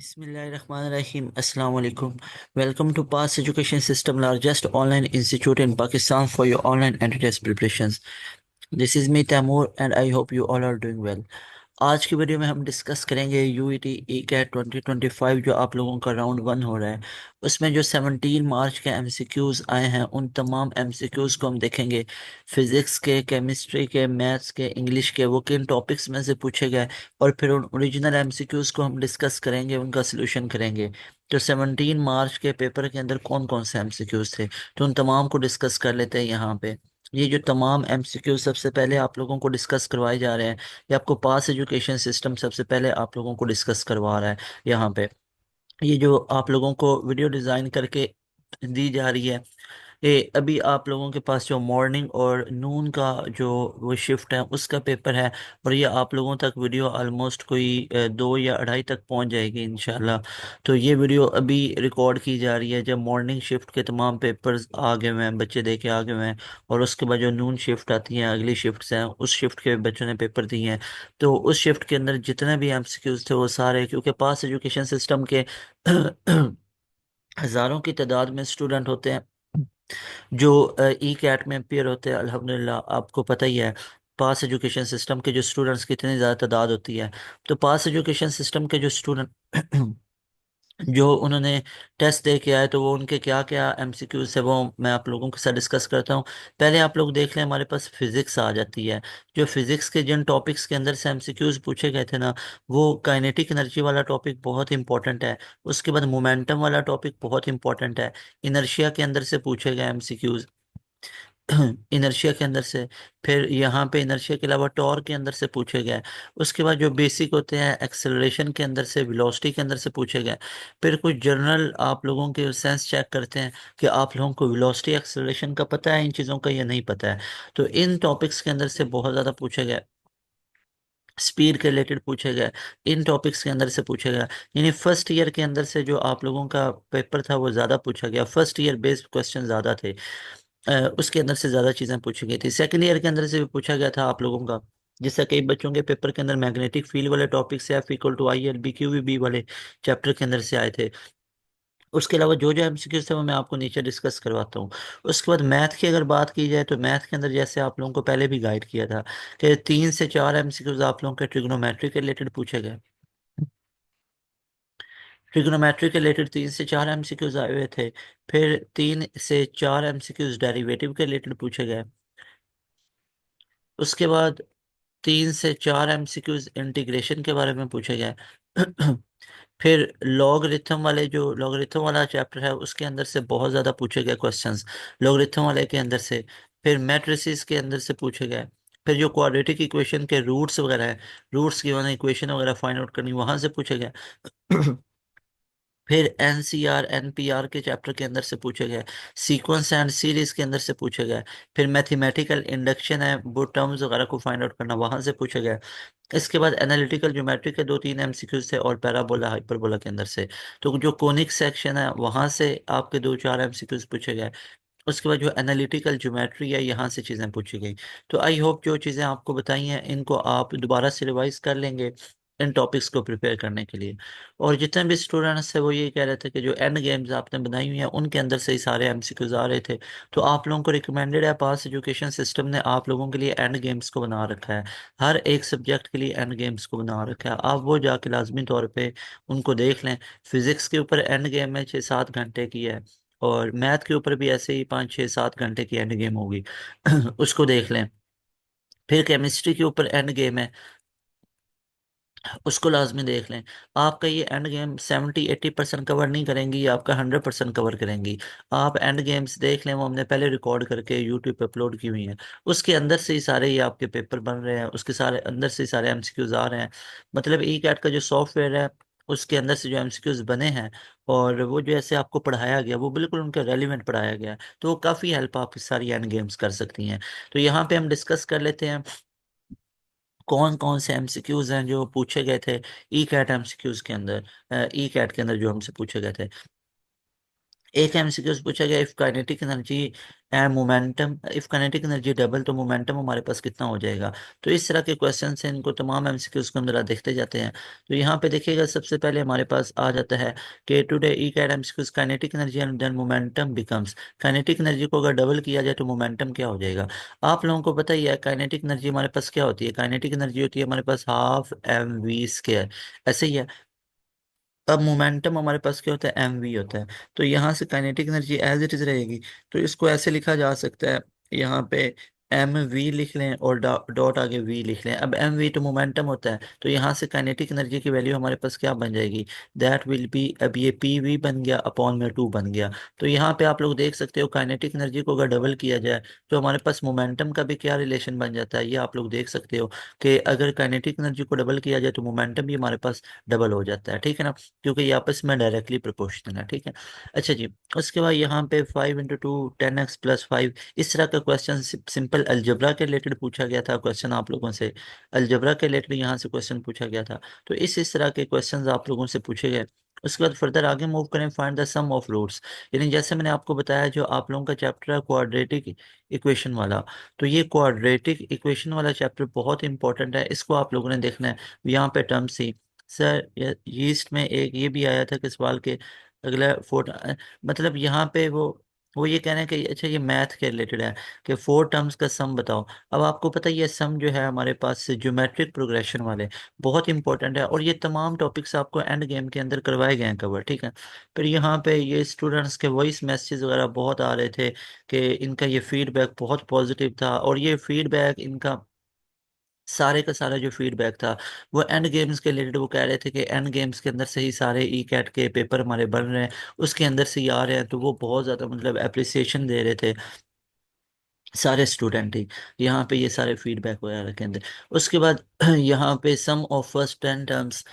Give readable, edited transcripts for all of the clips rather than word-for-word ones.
Bismillahirrahmanirrahim. Assalamu alaikum. Welcome to Pass Education System, largest online institute in Pakistan for your online and test preparations. This is me Tamur and I hope you all are doing well. आज की video में हम discuss करेंगे UET ई cat 2025 जो आप लोगों का round 1 हो रहा है। उसमें जो 17 मार्च के एमसीक्यूज आए हैं उन तमाम एमसीक्यूज को हम देखेंगे। फिजिक्स के, केमिस्ट्री के, मैथ्स के, इंग्लिश के, वो किन टॉपिक्स में से पूछे गए और फिर उन ओरिजिनल एमसीक्यूज को हम डिस्कस करेंगे, उनका सोल्यूशन करेंगे। तो 17 मार्च के पेपर के अंदर कौन कौन से एमसीक्यूज थे तो उन तमाम को डिस्कस कर लेते हैं यहाँ पे। ये जो तमाम एमसीक्यू सबसे पहले आप लोगों को डिस्कस करवाए जा रहे हैं, ये आपको पास एजुकेशन सिस्टम सबसे पहले आप लोगों को डिस्कस करवा रहा है यहाँ पे। ये जो आप लोगों को वीडियो डिज़ाइन करके दी जा रही है, ये अभी आप लोगों के पास जो मॉर्निंग और नून का जो वो शिफ्ट है उसका पेपर है। और ये आप लोगों तक वीडियो ऑलमोस्ट कोई 2 या 2:30 तक पहुंच जाएगी इंशाल्लाह। तो ये वीडियो अभी रिकॉर्ड की जा रही है जब मॉर्निंग शिफ्ट के तमाम पेपर्स आ गए हुए हैं, बच्चे देके आ गए हुए हैं। और उसके बाद जो नून शिफ्ट आती है, अगली शिफ्ट हैं, उस शिफ्ट के बच्चों ने पेपर दिए हैं। तो उस शिफ्ट के अंदर जितने भी एमसीक्यूज थे वो सारे, क्योंकि पास एजुकेशन सिस्टम के हजारों की तादाद में स्टूडेंट होते हैं जो ई कैट में अपियर होते हैं। अल्हम्दुलिल्लाह आपको पता ही है पास एजुकेशन सिस्टम के जो स्टूडेंट्स की इतनी ज़्यादा तादाद होती है। तो पास एजुकेशन सिस्टम के जो स्टूडेंट जो उन्होंने टेस्ट दे के आए तो वो उनके क्या क्या एमसीक्यूज है वो मैं आप लोगों के साथ डिस्कस करता हूँ। पहले आप लोग देख लें, हमारे पास फिजिक्स आ जाती है। जो फिजिक्स के जिन टॉपिक्स के अंदर से एमसीक्यूज पूछे गए थे ना, वो काइनेटिक एनर्जी वाला टॉपिक बहुत इंपॉर्टेंट है। उसके बाद मोमेंटम वाला टॉपिक बहुत इंपॉर्टेंट है। इनर्शिया के अंदर से पूछे गए एमसीक्यूज इनर्शिया के अंदर से। फिर यहाँ पे इनर्शिया के अलावा टॉर्क के अंदर से पूछे गए। उसके बाद जो बेसिक होते हैं एक्सेलरेशन के अंदर से, वेलोसिटी के अंदर से पूछे गए। फिर कुछ जनरल आप लोगों के सेंस चेक करते हैं कि आप लोगों को वेलोसिटी एक्सेलरेशन का पता है इन चीज़ों का या नहीं पता है। तो इन टॉपिक्स के अंदर से बहुत ज़्यादा पूछे गए। स्पीड के रिलेटेड पूछे गए, इन टॉपिक्स के अंदर से पूछे गया। यानी फर्स्ट ईयर के अंदर से जो आप लोगों का पेपर था वो ज़्यादा पूछा गया, फर्स्ट ईयर बेस्ड क्वेश्चन ज़्यादा थे। उसके अंदर से ज़्यादा चीज़ें पूछी गई थी। सेकंड ईयर के अंदर से भी पूछा गया था आप लोगों का। जैसे कई बच्चों के पेपर के अंदर मैग्नेटिक फील्ड वाले टॉपिक से F equal to I L B Q B वाले चैप्टर के अंदर से आए थे। उसके अलावा जो जो एमसीक्यूज थे वो मैं आपको नीचे डिस्कस करवाता हूँ। उसके बाद मैथ की अगर बात की जाए तो मैथ के अंदर जैसे आप लोगों को पहले भी गाइड किया था कि 3 से 4 एमसीक्यूज आप लोगों के ट्रिग्नोमेट्री के रिलेटेड पूछे गए। ट्रिग्नोमेट्री के रिलेटेड 3 से 4 एमसीक्यूज आए हुए थे। फिर 3 से 4 एमसीक्यूज डेरिवेटिव के रिलेटेड पूछे गए। उसके बाद 3 से 4 एमसीक्यूज इंटीग्रेशन के बारे में पूछे गए। फिर लॉगरिथम वाले, जो लॉगरिथम वाला चैप्टर है उसके अंदर से बहुत ज़्यादा पूछे गए क्वेश्चंस लॉगरिथम वाले के अंदर से। फिर मैट्रिसेस के अंदर से पूछे गए। फिर जो क्वाड्रेटिक इक्वेशन के रूट्स वगैरह है, रूट्स की वाला इक्वेशन वगैरह फाइंड आउट करनी, वहां से पूछे गए। फिर एनसीआर एनपीआर के चैप्टर के अंदर से पूछे गए। सीक्वेंस एंड सीरीज के अंदर से पूछे गए। फिर मैथमेटिकल इंडक्शन है, वो टर्म्स वगैरह को फाइंड आउट करना, वहां से पूछे गए। इसके बाद एनालिटिकल ज्योमेट्री के 2-3 एमसीक्यूज थे और पैराबोला हाइपरबोला के अंदर से। तो जो कोनिक सेक्शन है वहां से आपके 2-4 एमसीक्यूज पूछे गए। उसके बाद जो एनालिटिकल ज्योमेट्री है यहाँ से चीज़ें पूछी गई। तो आई होप जो चीज़ें आपको बताई हैं इनको आप दोबारा से रिवाइज कर लेंगे इन टॉपिक्स को प्रिपेयर करने के लिए। और जितने भी स्टूडेंट्स थे वो ये कह रहे थे कि जो एंड गेम्स आपने बनाई हुई हैं उनके अंदर से ही सारे एमसीक्यूज आ रहे थे। तो आप लोगों को रिकमेंडेड है, पास एजुकेशन सिस्टम ने आप लोगों के लिए एंड गेम्स को बना रखा है। हर एक सब्जेक्ट के लिए एंड गेम्स को बना रखा है, आप वो जाके लाजमी तौर पे उनको देख लें। फिजिक्स के ऊपर एंड गेम है 6-7 घंटे की है। और मैथ के ऊपर भी ऐसे ही 5-6-7 घंटे की एंड गेम होगी उसको देख लें। फिर केमिस्ट्री के ऊपर एंड गेम है, उसको लाजमी देख लें। आपका ये एंड गेम 70-80% कवर नहीं करेंगी, ये आपका 100% कवर करेंगी। आप एंड गेम्स देख लें, वो हमने पहले रिकॉर्ड करके यूट्यूब पे अपलोड की हुई हैं। उसके अंदर से ही सारे ये आपके पेपर बन रहे हैं, उसके सारे अंदर से ही सारे एमसीक्यूज आ रहे हैं। मतलब ई कैट का जो सॉफ्टवेयर है उसके अंदर से जो एमसीक्यूज बने हैं और वो जो ऐसे आपको पढ़ाया गया वो बिल्कुल उनके रेलिवेंट पढ़ाया गया है। तो वो काफ़ी हेल्प आप इस सारी एंड गेम्स कर सकती हैं। तो यहाँ पे हम डिस्कस कर लेते हैं कौन कौन से एमसीक्यूज हैं जो पूछे गए थे ई कैट एमसीक्यूज के अंदर, ई कैट के अंदर जो हमसे पूछे गए थे। एक एमसीक्यू पूछा गया, if kinetic energy and momentum, if kinetic energy double तो मोमेंटम हमारे पास कितना हो जाएगा। तो इस तरह के क्वेश्चन से इनको तमाम एमसीक्यूज को हम जरा देखते जाते हैं। तो यहाँ पे देखिएगा, सबसे पहले हमारे पास आ जाता है कि today E CAT MCQs kinetic energy and then momentum becomes. Kinetic energy को अगर डबल किया जाए तो मोमेंटम क्या हो जाएगा। आप लोगों को पता ही है काइनेटिक एनर्जी हमारे पास क्या होती है। काइनेटिक एनर्जी होती है हमारे पास हाफ एम वी स्क्वायर, ऐसे ही है। अब मोमेंटम हमारे पास क्या होता है, एम वी होता है। तो यहाँ से kinetic energy as it is रहेगी। तो इसको ऐसे लिखा जा सकता है, यहाँ पे एम वी लिख लें और डॉट आगे वी लिख लें। अब एम वी तो मोमेंटम होता है, तो यहाँ से काइनेटिक एनर्जी की वैल्यू हमारे पास क्या बन जाएगी, दैट विल बी, अब ये पी वी बन गया अपॉन में टू बन गया। तो यहाँ पे आप लोग देख सकते हो काइनेटिक एनर्जी को अगर डबल किया जाए तो हमारे पास मोमेंटम का भी क्या रिलेशन बन जाता है, ये आप लोग देख सकते हो कि अगर काइनेटिक एनर्जी को डबल किया जाए तो मोमेंटम भी हमारे पास डबल हो जाता है, ठीक है ना, क्योंकि ये आपस में डायरेक्टली प्रोपोर्शनल है, ठीक है। अच्छा जी, उसके बाद यहाँ पे 5 × 2 10x + 5, इस तरह का क्वेश्चन सिंपल अलजबरा के रिलेटेड पूछा गया था क्वेश्चन आप लोगों से। अलजबरा के रिलेटेड यहाँ से क्वेश्चन पूछा गया था। तो इस तरह के क्वेश्चन आप लोगों से पूछे गए। उसके बाद फर्दर आगे मूव करें, find the sum of roots. यानी जैसे मैंने आपको बताया, जो आप लोगों का चैप्टर है क्वाड्रेटिक इक्वेशन वाला, तो ये क्वाड्रेटिक इक्वेशन वाला चैप्टर बहुत इंपॉर्टेंट है, इसको आप लोगों ने देखना है। यहाँ पे टर्म सी, सर ईस्ट में एक ये भी आया था कि सवाल के अगला फोर, मतलब यहाँ पे वो ये कह रहे हैं कि अच्छा ये मैथ के रिलेटेड है कि 4 टर्म्स का सम बताओ। अब आपको पता है ये सम जो है हमारे पास ज्योमेट्रिक प्रोग्रेशन वाले बहुत इंपॉर्टेंट है, और ये तमाम टॉपिक्स आपको एंड गेम के अंदर करवाए गए हैं कवर, ठीक है। फिर यहाँ पे ये स्टूडेंट्स के वॉइस मैसेज वगैरह बहुत आ रहे थे कि इनका ये फीडबैक बहुत पॉजिटिव था, और ये फीडबैक इनका सारे का सारा जो फीडबैक था वो एंड गेम्स के रिलेटेड। वो कह रहे थे कि एंड गेम्स के अंदर से ही सारे ई कैट के पेपर हमारे बन रहे हैं, उसके अंदर से ही आ रहे हैं। तो वो बहुत ज़्यादा मतलब अप्रिसिएशन दे रहे थे सारे स्टूडेंट ही, यहाँ पे ये सारे फीडबैक वगैरह के अंदर। उसके बाद यहाँ पे sum of first 10 terms,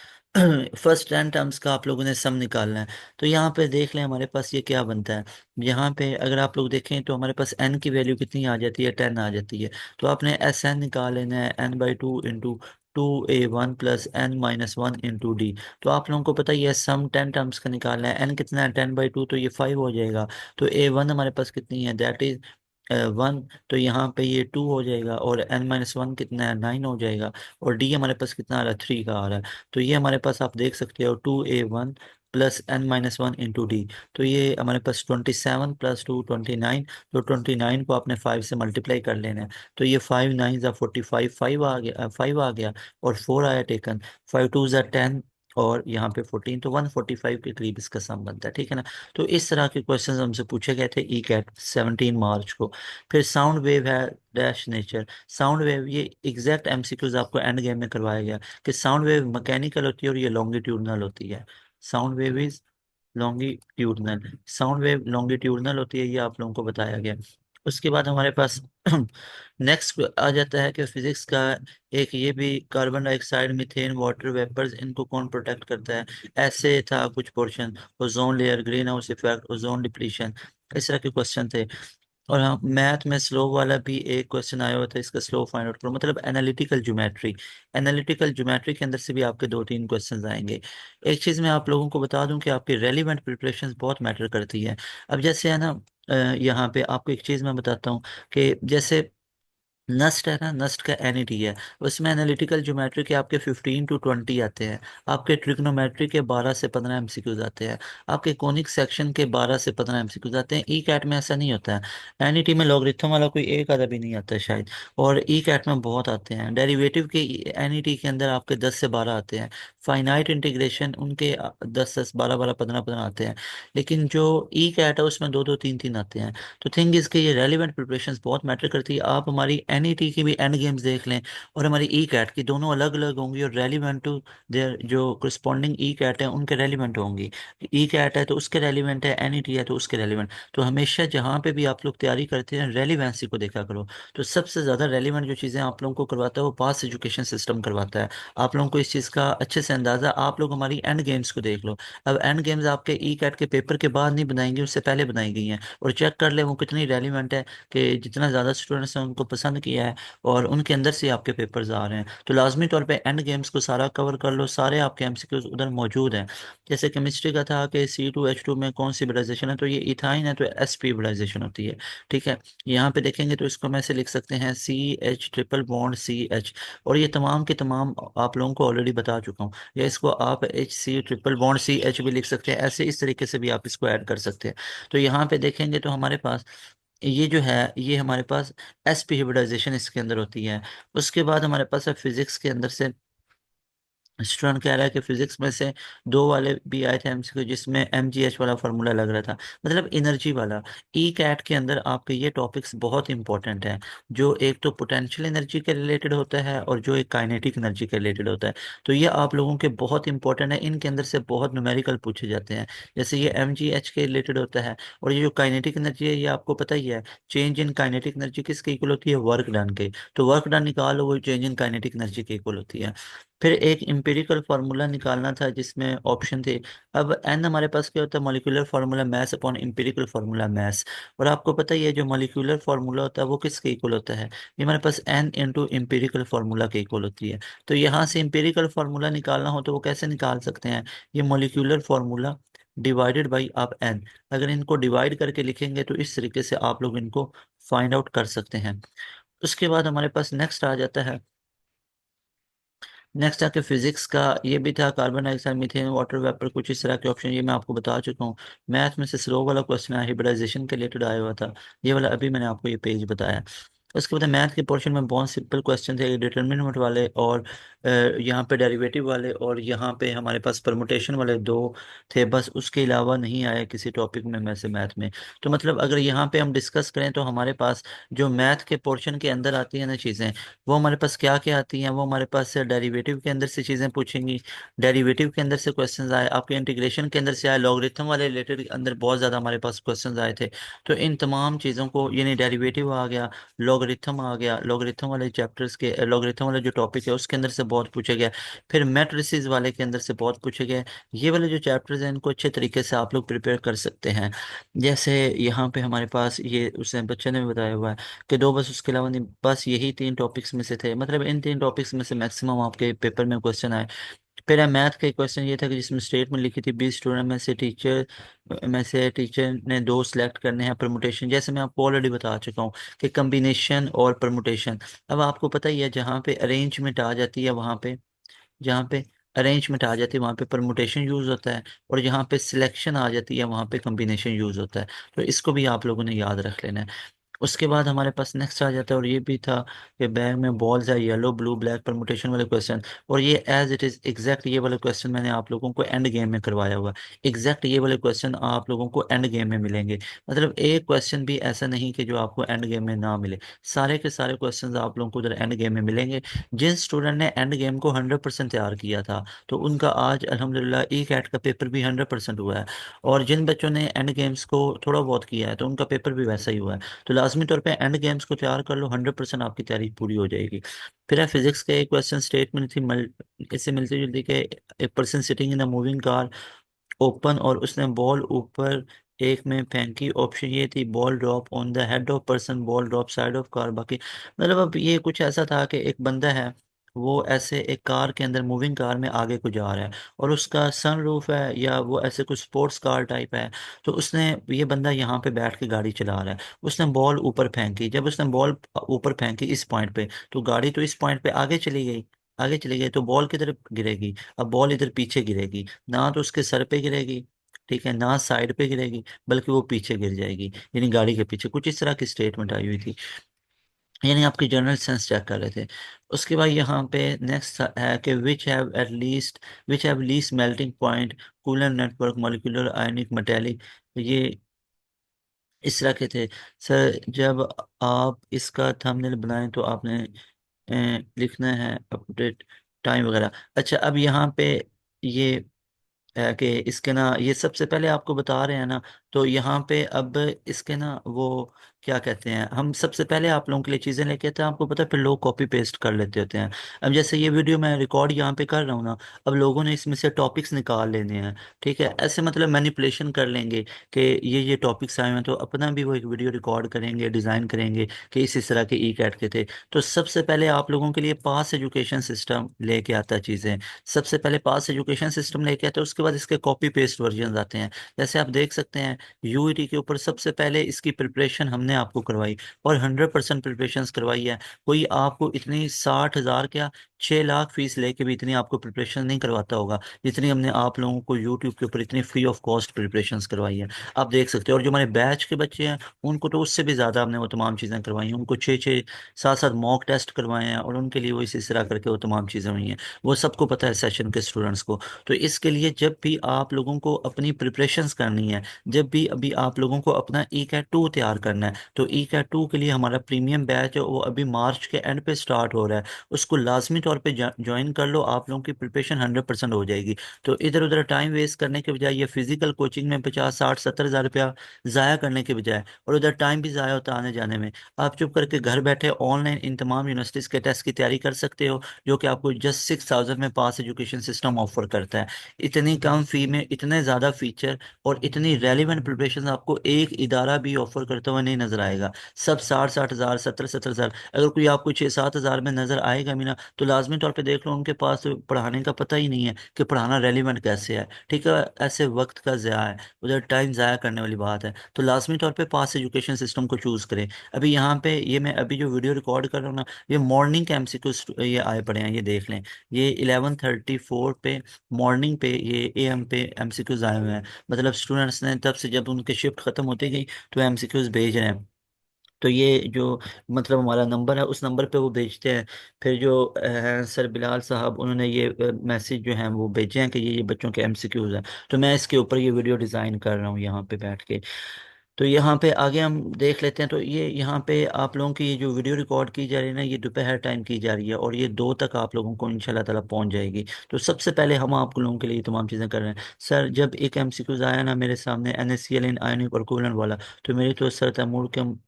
first 10 terms का आप लोगों ने सम निकालना है। तो यहाँ पे देख लें हमारे पास ये क्या बनता है। यहाँ पे अगर आप लोग देखें तो हमारे पास एन की वैल्यू कितनी आ जाती है, 10 आ जाती है। तो आपने एस एन निकाल लेना है, n/2 × 2a1 + n-1 × d। तो आप लोगों को पता ही है सम 10 टर्म्स का निकालना है। एन कितना है, 10/2, तो ये 5 हो जाएगा। तो a1 हमारे पास कितनी है, दैट इज 1, तो यहाँ पे ये 2 हो जाएगा, और n-1 कितना है, 9 हो जाएगा। और डी हमारे पास कितना आ रहा है, 3 का आ रहा है। तो ये हमारे पास आप देख सकते हो 2a1 + n-1 × d। तो ये हमारे पास 27 + 2 29। तो 29 को आपने 5 से मल्टीप्लाई कर लेना है। तो ये 5 9 = 45, 5 आ गया, 5 आ गया, और 4 आया टेकन, 5 2 = 10, और यहाँ पे 14, तो 145 के करीब इसका सम बनता है, ठीक है ना। तो इस तरह के क्वेश्चंस हमसे पूछे गए थे ई कैट 17 मार्च को। फिर साउंड वेव है डैश नेचर। साउंड वेव ये एग्जैक्ट एमसीक्यूज आपको एंड गेम में करवाया गया कि साउंड वेव मैकेनिकल होती है और ये लॉन्गिट्यूडनल होती है। Sound wave is longitudinal, sound wave longitudinal होती है, ये आप लोगों को बताया गया। उसके बाद हमारे पास नेक्स्ट आ जाता है कि फिजिक्स का एक ये भी, carbon dioxide methane water vapours, इनको कौन प्रोटेक्ट करता है। ऐसे था कुछ portion, ozone layer, green house effect, ozone depletion, इस तरह के क्वेश्चन थे। और हाँ, मैथ में स्लो वाला भी एक क्वेश्चन आया हुआ था, इसका स्लो फाइंड आउट करो, मतलब एनालिटिकल ज्योमेट्री। एनालिटिकल ज्योमेट्री के अंदर से भी आपके 2 3 क्वेश्चंस आएंगे। एक चीज़ मैं आप लोगों को बता दूं कि आपकी रेलिवेंट प्रिपरेशन बहुत मैटर करती है। अब जैसे है ना, यहाँ पे आपको एक चीज़ मैं बताता हूँ कि जैसे नस्ट है ना, नस्ट का एनईटी है, उसमें एनालिटिकल ज्योमेट्री के आपके 15 to 20 आते हैं। आपके ट्रिग्नोमेट्री के 12 से 15 एमसीक्यूज आते हैं। आपके कोनिक सेक्शन के 12 से 15 एमसीक्यूज आते हैं। ई कैट में ऐसा नहीं होता है, एनईटी में लॉगरिथम वाला कोई एक आधा भी नहीं आता है शायद, और ई कैट में बहुत आते हैं। डेरिवेटिव के एनईटी के अंदर आपके 10 से 12 आते हैं। फाइनाइट इंटीग्रेशन उनके 10 10 12 12 15 15 आते हैं। लेकिन जो ई कैट है उसमें 2 2 3 3 आते हैं। तो थिंग इसके ये रेलिवेंट प्रिपरेशन बहुत मैटर करती है। आप हमारी एनईटी की भी एंड गेम्स देख लें और हमारी ई कैट की, दोनों अलग अलग होंगी और रेलिवेंट टू देयर जो करस्पॉन्डिंग ई कैट है उनके रेलिवेंट होंगी। ई कैट है तो उसके रेलिवेंट है, एनईटी है तो उसके रेलिवेंट। तो हमेशा जहाँ पे भी आप लोग तैयारी करते हैं रेलिवेंसी को देखा करो। तो सबसे ज़्यादा रेलिवेंट जो चीज़ें आप लोगों को करवाता है वो पास एजुकेशन सिस्टम करवाता है। आप लोगों को इस चीज़ का अच्छे से अंदाज़ा, आप लोग हमारी एंड गेम्स को देख लो। अब एंड गेम्स आपके ई कैट के पेपर के बाद नहीं बनाएंगे, उससे पहले बनाई गई हैं, और चेक कर ले वो कितनी रेलिवेंट है, कि जितना ज़्यादा स्टूडेंट्स हैं उनको पसंद किया है और उनके अंदर से आपके पेपर्स आ रहे हैं। तो लाजमी तौर पे एंड गेम्स को सारा कवर कर लो, सारे आपके एमसीक्यूज उधर मौजूद हैं। जैसे केमिस्ट्री का था कि C2H2 में कौन सी हाइब्रिडाइजेशन है, तो ये इथाइन है तो sp हाइब्रिडाइजेशन होती है। ठीक है, यहाँ पे देखेंगे तो इसको हम ऐसे लिख सकते हैं CH ट्रिपल बॉन्ड CH। और ये तमाम के तमाम आप लोगों को ऑलरेडी बता चुका हूँ। या इसको आप HC ट्रिपल बॉन्ड CH भी लिख सकते हैं, ऐसे इस तरीके से भी आप इसको ऐड कर सकते हैं। तो यहाँ पे देखेंगे तो हमारे पास ये जो है ये हमारे पास sp हाइब्रिडाइजेशन इसके अंदर होती है। उसके बाद हमारे पास है फिजिक्स के अंदर से स्टूडेंट कह रहा है कि फिजिक्स में से दो वाले भी आए थे एमसीक्यू जिसमें MgH वाला फार्मूला लग रहा था, मतलब एनर्जी वाला। ई कैट के अंदर आपके ये टॉपिक्स बहुत इंपॉर्टेंट हैं, जो एक तो पोटेंशियल एनर्जी के रिलेटेड होता है और जो एक काइनेटिक एनर्जी के रिलेटेड होता है। तो ये आप लोगों के बहुत इंपॉर्टेंट है, इनके अंदर से बहुत न्यूमेरिकल पूछे जाते हैं। जैसे ये MgH के रिलेटेड होता है। और ये जो काइनेटिक एनर्जी है ये आपको पता ही है, चेंज इन काइनेटिक एनर्जी किसके इक्वल होती है, वर्क डन के। तो वर्क डन निकालो, वो चेंज इन काइनेटिक एनर्जी के इक्वल होती है। फिर एक एम्पिरिकल फार्मूला निकालना था जिसमें ऑप्शन थे। अब एन हमारे पास क्या होता है, molecular formula mass upon empirical formula mass. और आपको पता ही है जो मॉलिक्यूलर फार्मूला होता है वो किसके इक्वल होता है, ये हमारे पास एन इंटू एम्पिरिकल फार्मूला के इक्वल होती है। तो यहाँ से एम्पिरिकल फार्मूला निकालना हो तो वो कैसे निकाल सकते हैं, ये मॉलिक्यूलर फार्मूला डिवाइडेड बाई आप एन। अगर इनको डिवाइड करके लिखेंगे तो इस तरीके से आप लोग इनको फाइंड आउट कर सकते हैं। उसके बाद हमारे पास नेक्स्ट आ जाता है, नेक्स्ट आके फिजिक्स का ये भी था, carbon dioxide methane water vapour, कुछ इस तरह के ऑप्शन ये मैं आपको बता चुका हूँ। मैथ में से स्लो वाला क्वेश्चन है, हिब्रिडाइजेशन के रिलेटेड आया हुआ था, ये वाला अभी मैंने आपको ये पेज बताया। उसके बाद मैथ के पोर्शन में बहुत सिंपल क्वेश्चन थे, डिटर्मिनेंट वाले और यहाँ पे डेरिवेटिव वाले और यहाँ पे हमारे पास परमुटेशन वाले दो थे, बस उसके अलावा नहीं आया किसी टॉपिक में से मैथ में। तो मतलब अगर यहाँ पे हम डिस्कस करें तो हमारे पास जो मैथ के पोर्शन के अंदर आती है ना चीज़ें, वो हमारे पास क्या क्या आती हैं, वो हमारे पास डेरिवेटिव के अंदर से चीज़ें पूछेंगी। डेरिवेटिव के अंदर से क्वेश्चंस आए, आपके इंटीग्रेशन के अंदर से आए, लॉगरिथम वाले रिलेटेड अंदर बहुत ज़्यादा हमारे पास क्वेश्चंस आए थे। तो इन तमाम चीज़ों को, यानी डेरिवेटिव आ गया, लॉगरिथम आ गया, लॉगरिथम वाले चैप्टर्स के लॉगरिथम वाले जो टॉपिक है उसके अंदर से बहुत पूछे गए। फिर मैट्रिसेस वाले के अंदर से बहुत पूछे गए। ये वाले जो चैप्टर्स हैं इनको अच्छे तरीके से आप लोग प्रिपेयर कर सकते हैं। जैसे यहाँ पे हमारे पास ये उसने बच्चे ने भी बताया हुआ है कि दो, बस उसके अलावा नहीं, बस यही तीन टॉपिक्स में से थे, मतलब इन तीन टॉपिक्स में से मैक्सिमम आपके पेपर में क्वेश्चन आए। फिर मैथ का क्वेश्चन ये था कि जिसमें स्टेटमेंट लिखी थी 20 स्टूडेंट में से टीचर ने दो सिलेक्ट करने हैं परमुटेशन, जैसे मैं आपको ऑलरेडी बता चुका हूँ कि कम्बिनेशन और परमुटेशन। अब आपको पता ही है जहाँ पे अरेंजमेंट आ जाती है वहाँ पे, जहाँ पे अरेंजमेंट आ जाती है वहाँ पे परमुटेशन यूज़ होता है, और जहाँ पे सिलेक्शन आ जाती है वहाँ पे कम्बिनेशन यूज़ होता है। तो इसको भी आप लोगों ने याद रख लेना है। उसके बाद हमारे पास नेक्स्ट आ जाता है, और ये भी था कि बैग में बॉल्स है येलो ब्लू ब्लैक परमुटेशन वाले क्वेश्चन। और ये एज इट इज़ एग्जैक्ट ये वाले क्वेश्चन मैंने आप लोगों को एंड गेम में करवाया हुआ। एग्जैक्ट ये वाले क्वेश्चन आप लोगों को एंड गेम में मिलेंगे, मतलब एक क्वेश्चन भी ऐसा नहीं कि जो आपको एंड गेम में ना मिले, सारे के सारे क्वेश्चन आप लोगों को उधर एंड गेम में मिलेंगे। जिन स्टूडेंट ने एंड गेम को 100% तैयार किया था तो उनका आज अल्हम्दुलिल्लाह ई कैट का पेपर भी 100% हुआ है। और जिन बच्चों ने एंड गेम्स को थोड़ा बहुत किया है तो उनका पेपर भी वैसा ही हुआ है। तो लाजमी तौर पे एंड गेम्स को तैयार कर लो, 100% आपकी तैयारी पूरी हो जाएगी। फिर है फिजिक्स का एक क्वेश्चन स्टेटमेंट थी इससे मिलती जुलती के, a person sitting in a moving car open, और उसने बॉल ऊपर एक में फेंकी, ऑप्शन ये थी ball drop on the head of person, ball drop side of car, बाकी मतलब अब ये कुछ ऐसा था कि एक बंदा है, वो ऐसे एक कार के अंदर मूविंग कार में आगे को जा रहा है और उसका सन रूफ है या वो ऐसे कुछ स्पोर्ट्स कार टाइप है। तो उसने, ये बंदा यहाँ पे बैठ के गाड़ी चला रहा है, उसने बॉल ऊपर फेंकी, जब उसने बॉल ऊपर फेंकी इस पॉइंट पे, तो गाड़ी तो इस पॉइंट पे आगे चली गई, आगे चली गई तो बॉल किधर गिरेगी, अब बॉल इधर पीछे गिरेगी, ना तो उसके सर पे गिरेगी, ठीक है, ना साइड पे गिरेगी, बल्कि वो पीछे गिर जाएगी, यानी गाड़ी के पीछे, कुछ इस तरह की स्टेटमेंट आई हुई थी। यानी आपकी जनरल सेंस चेक कर रहे थे। उसके बाद यहाँ पे नेक्स्ट है कि which have least melting point, coolant network, molecular ionic metallic, ये इस तरह के थे। सर जब आप इसका थंबनेल बनाएं तो आपने लिखना है अपडेट टाइम वगैरह। अच्छा, अब यहाँ पे ये है कि इसके ना, ये सबसे पहले आपको बता रहे हैं ना, तो यहाँ पे अब इसके ना वो क्या कहते हैं, हम सबसे पहले आप लोगों के लिए चीज़ें लेके आते हैं, आपको पता है, फिर लोग कॉपी पेस्ट कर लेते होते हैं। अब जैसे ये वीडियो मैं रिकॉर्ड यहाँ पे कर रहा हूँ ना, अब लोगों ने इसमें से टॉपिक्स निकाल लेने हैं, ठीक है, ऐसे मतलब मैनिपुलेशन कर लेंगे कि ये टॉपिक्स आए हैं, तो अपना भी वो एक वीडियो रिकॉर्ड करेंगे, डिज़ाइन करेंगे कि इस तरह के ई कैट के थे। तो सबसे पहले आप लोगों के लिए पास एजुकेशन सिस्टम लेके आता है चीज़ें। सबसे पहले पास एजुकेशन सिस्टम लेके आता है, उसके बाद इसके कॉपी पेस्ट वर्जन आते हैं। जैसे आप देख सकते हैं, यूईटी के ऊपर सबसे पहले इसकी प्रिपरेशन हमने आपको करवाई, और 100% प्रिपरेशन करवाई है। कोई आपको इतनी 60,000 क्या 6 लाख फीस लेके भी इतनी आपको प्रिपरेशन नहीं करवाता होगा जितनी हमने आप लोगों को यूट्यूब के ऊपर इतनी फ्री ऑफ कॉस्ट प्रिपरेशन करवाई है। आप देख सकते हो, और जो हमारे बैच के बच्चे हैं उनको तो उससे भी ज़्यादा हमने वो तमाम चीज़ें करवाई हैं, उनको 6-6 7-7 मॉक टेस्ट करवाए हैं, और उनके लिए वो इस तरह करके वो तमाम चीज़ें हुई हैं। वो सबको पता है सेशन के स्टूडेंट्स को। तो इसके लिए जब भी आप लोगों को अपनी प्रिपरेशंस करनी है, जब भी अभी आप लोगों को अपना ई कैट 2 तैयार करना है, तो ई कैट 2 के लिए हमारा प्रीमियम बैच है, वो अभी मार्च के एंड पे स्टार्ट हो रहा है। उसको लाजमी तौर पे ज्वाइन कर लो, आप लोगों की प्रिपरेशन 100% हो जाएगी। तो इधर उधर टाइम वेस्ट करने के बजाय, ये फिजिकल कोचिंग में 50 60 70 हज़ार रुपया ज़ाया करने के बजाय, और उधर टाइम भी ज़ाया होता है आने जाने में, आप चुप करके घर बैठे ऑनलाइन इन तमाम यूनिवर्सिटीज़ के टेस्ट की तैयारी कर सकते हो, जो कि आपको जस्ट 6,000 में पास एजुकेशन सिस्टम ऑफर करता है। इतनी कम फी में इतने ज़्यादा फीचर और इतनी रेलिवेंट प्रिपरेशन आपको एक इदारा भी ऑफर करता हुआ नहीं नजर आएगा। सब 60-60 हज़ार 70-70 हज़ार, अगर कोई आपको 6-7 हज़ार में नजर आएगा भी ना, तो लाजमी तौर पे देख लो उनके पास तो पढ़ाने का पता ही नहीं है कि पढ़ाना रेलिवेंट कैसे है, ठीक है। ऐसे वक्त का ज़या है, उधर टाइम ज़ाया करने वाली बात है। तो लाजमी तौर पे पास एजुकेशन सिस्टम को चूज़ करें। अभी यहाँ पे ये मैं अभी जो वीडियो रिकॉर्ड कर रहा हूँ ना, ये मॉर्निंग के एमसीक्यू ये आए पड़े हैं, ये देख लें। ये 11:34 पे मॉर्निंग पे ये एएम पे एमसीक्यूज आए हुए हैं। मतलब स्टूडेंट्स ने तब से जब उनकी शिफ्ट खत्म होती गई तो एमसीक्यूज भेज रहे हैं। तो ये जो मतलब हमारा नंबर है, उस नंबर पे वो भेजते हैं। फिर जो सर बिलाल साहब, उन्होंने ये मैसेज जो है वो भेजे हैं कि ये बच्चों के एमसीक्यूज हैं। तो मैं इसके ऊपर ये वीडियो डिज़ाइन कर रहा हूँ यहाँ पे बैठ के। तो यहाँ पे आगे हम देख लेते हैं। तो ये यहाँ पे आप लोगों की ये जो वीडियो रिकॉर्ड की जा रही है ना, ये दोपहर टाइम की जा रही है, और ये 2 तक आप लोगों को इंशाल्लाह ताला पहुंच जाएगी। तो सबसे पहले हम आप लोगों के लिए ये तमाम चीज़ें कर रहे हैं। सर जब एक एमसीक्यूज आया ना मेरे सामने, NaCl इन आयनिक और कूलेंट वाला, तो मेरी तो सर तैमूर के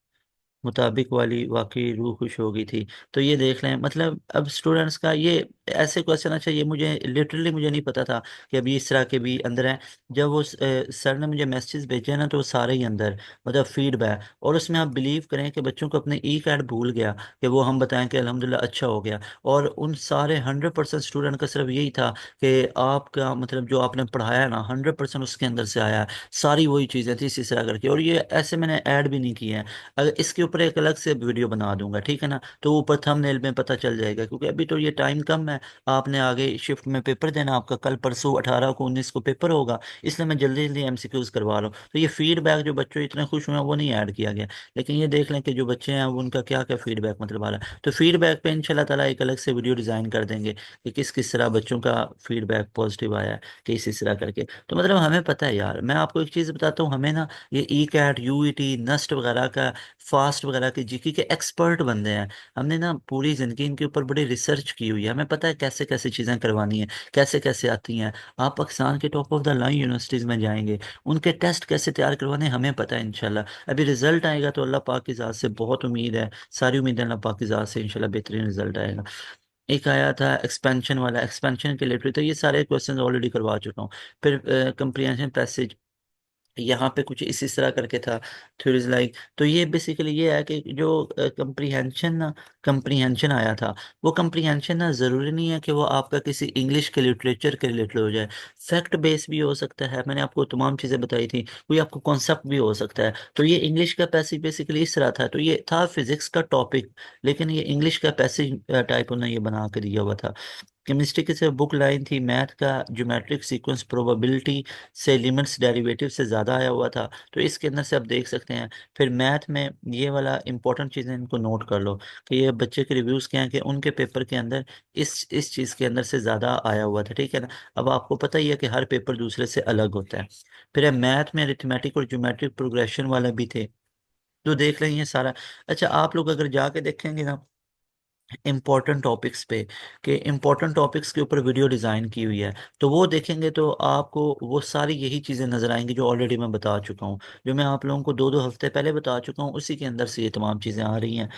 मुताबिक वाली वाकई रूह खुश हो गई थी। तो ये देख लें, मतलब अब स्टूडेंट्स का ये ऐसे क्वेश्चन, अच्छा ये मुझे लिटरली मुझे नहीं पता था कि अभी इस तरह के भी अंदर हैं। जब वो सर ने मुझे मैसेज भेजे ना, तो वो सारे ही अंदर मतलब फीडबैक, और उसमें आप बिलीव करें कि बच्चों को अपने ई कार्ड भूल गया कि वो हम बताएं कि अल्हम्दुलिल्लाह अच्छा हो गया। और उन सारे 100% स्टूडेंट का सिर्फ यही था कि आपका मतलब जो आपने पढ़ाया ना 100% उसके अंदर से आया है। सारी वही चीज़ें थी इसी तरह करके, और ये ऐसे मैंने ऐड भी नहीं किए हैं। अगर इसके ऊपर एक अलग से वीडियो बना दूंगा, ठीक है ना, तो ऊपर थंबनेल में पता चल जाएगा, क्योंकि अभी तो ये टाइम कम है। आपने आगे शिफ्ट में पेपर देना, आपका कल परसों 18 को 19 को पेपर होगा, इसलिए मैं जल्दी जल्दी एमसीक्यूज करवा रहा हूँ। तो ये फीडबैक जो बच्चों इतने खुश हुए हैं वो नहीं ऐड किया गया। लेकिन ये देख लें कि जो बच्चे हैं वो उनका क्या क्या फीडबैक मतलब आ रहा है। तो फीडबैक पे इंशाल्लाह ताला एक अलग से वीडियो डिज़ाइन कर देंगे कि किस किस तरह बच्चों का फीडबैक पॉजिटिव आया है, कि इस तरह करके। तो मतलब हमें पता है यार, मैं आपको एक चीज़ बताता हूँ, हमें ना ये ई कैट यूईटी नस्ट वगैरह का, फास्ट वगैरह के जीके के एक्सपर्ट बंदे हैं। हमने ना पूरी ज़िंदगी इनके ऊपर बड़ी रिसर्च की हुई है, हमें पता है कैसे कैसे चीज़ें करवानी है, कैसे कैसे आती हैं। आप पाकिस्तान के top of the line universities में जाएंगे, उनके टेस्ट कैसे तैयार करवाने हैं, हमें पता है इंशाल्लाह। अभी रिजल्ट आएगा तो अल्लाह पाक की ज़ात से बहुत उम्मीद है, सारी उम्मीद है अल्लाह पाक की ज़ात से, इंशाल्लाह बेहतरीन रिजल्ट आएगा। एक आया था एक्सपेंशन वाला, एक्सपेंशन के रिलेटेड, तो ये सारे क्वेश्चन ऑलरेडी करवा चुका हूँ। फिर कंप्रीहेंशन पैसेज, यहाँ पे कुछ इसी तरह करके था, थ्योरीज लाइक। तो ये बेसिकली ये है कि जो कंप्रीहेंशन आया था, वो कंप्रीहेंशन ना ज़रूरी नहीं है कि वो आपका किसी इंग्लिश के लिटरेचर के रिलेटेड हो जाए। फैक्ट बेस भी हो सकता है, मैंने आपको तमाम चीज़ें बताई थी, कोई आपको कॉन्सेप्ट भी हो सकता है। तो ये इंग्लिश का पैसेज बेसिकली इस तरह था, तो ये था फिजिक्स का टॉपिक, लेकिन ये इंग्लिश का पैसेज टाइप उन्होंने ये बना के दिया हुआ था। केमिस्ट्री की सिर्फ बुक लाइन थी, मैथ का ज्योमेट्रिक सीक्वेंस प्रोबेबिलिटी से लिमिट्स डेरिवेटिव से ज़्यादा आया हुआ था। तो इसके अंदर से आप देख सकते हैं। फिर मैथ में ये वाला इंपॉर्टेंट चीज़ें इनको नोट कर लो कि ये बच्चे के रिव्यूज़ क्या हैं कि उनके पेपर के अंदर इस चीज़ के अंदर से ज़्यादा आया हुआ था, ठीक है ना। अब आपको पता ही है कि हर पेपर दूसरे से अलग होता है। फिर मैथ में अरिथमेटिक और ज्योमेट्रिक प्रोग्रेशन वाला भी थे, तो देख लें ये सारा। अच्छा आप लोग अगर जाके देखेंगे ना, इम्पोर्टेंट टॉपिक्स पे, कि इम्पोर्टेंट टॉपिक्स के ऊपर वीडियो डिज़ाइन की हुई है। तो वो देखेंगे तो आपको वो सारी यही चीज़ें नज़र आएंगी जो ऑलरेडी मैं बता चुका हूँ, जो मैं आप लोगों को 2-2 हफ्ते पहले बता चुका हूँ, उसी के अंदर से ये तमाम चीज़ें आ रही हैं।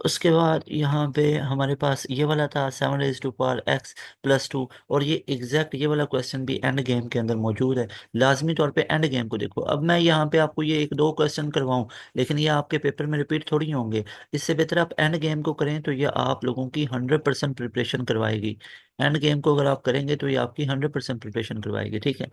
उसके बाद यहाँ पे हमारे पास ये वाला था 7 raised to power x+2, और ये एग्जैक्ट ये वाला क्वेश्चन भी एंड गेम के अंदर मौजूद है। लाजमी तौर पे एंड गेम को देखो। अब मैं यहाँ पे आपको ये 1-2 क्वेश्चन करवाऊँ, लेकिन ये आपके पेपर में रिपीट थोड़ी होंगे। इससे बेहतर आप एंड गेम को करें, तो ये आप लोगों की 100% प्रिपरेशन करवाएगी। एंड गेम को अगर आप करेंगे तो ये आपकी 100% प्रिपरेशन करवाएगी, ठीक है।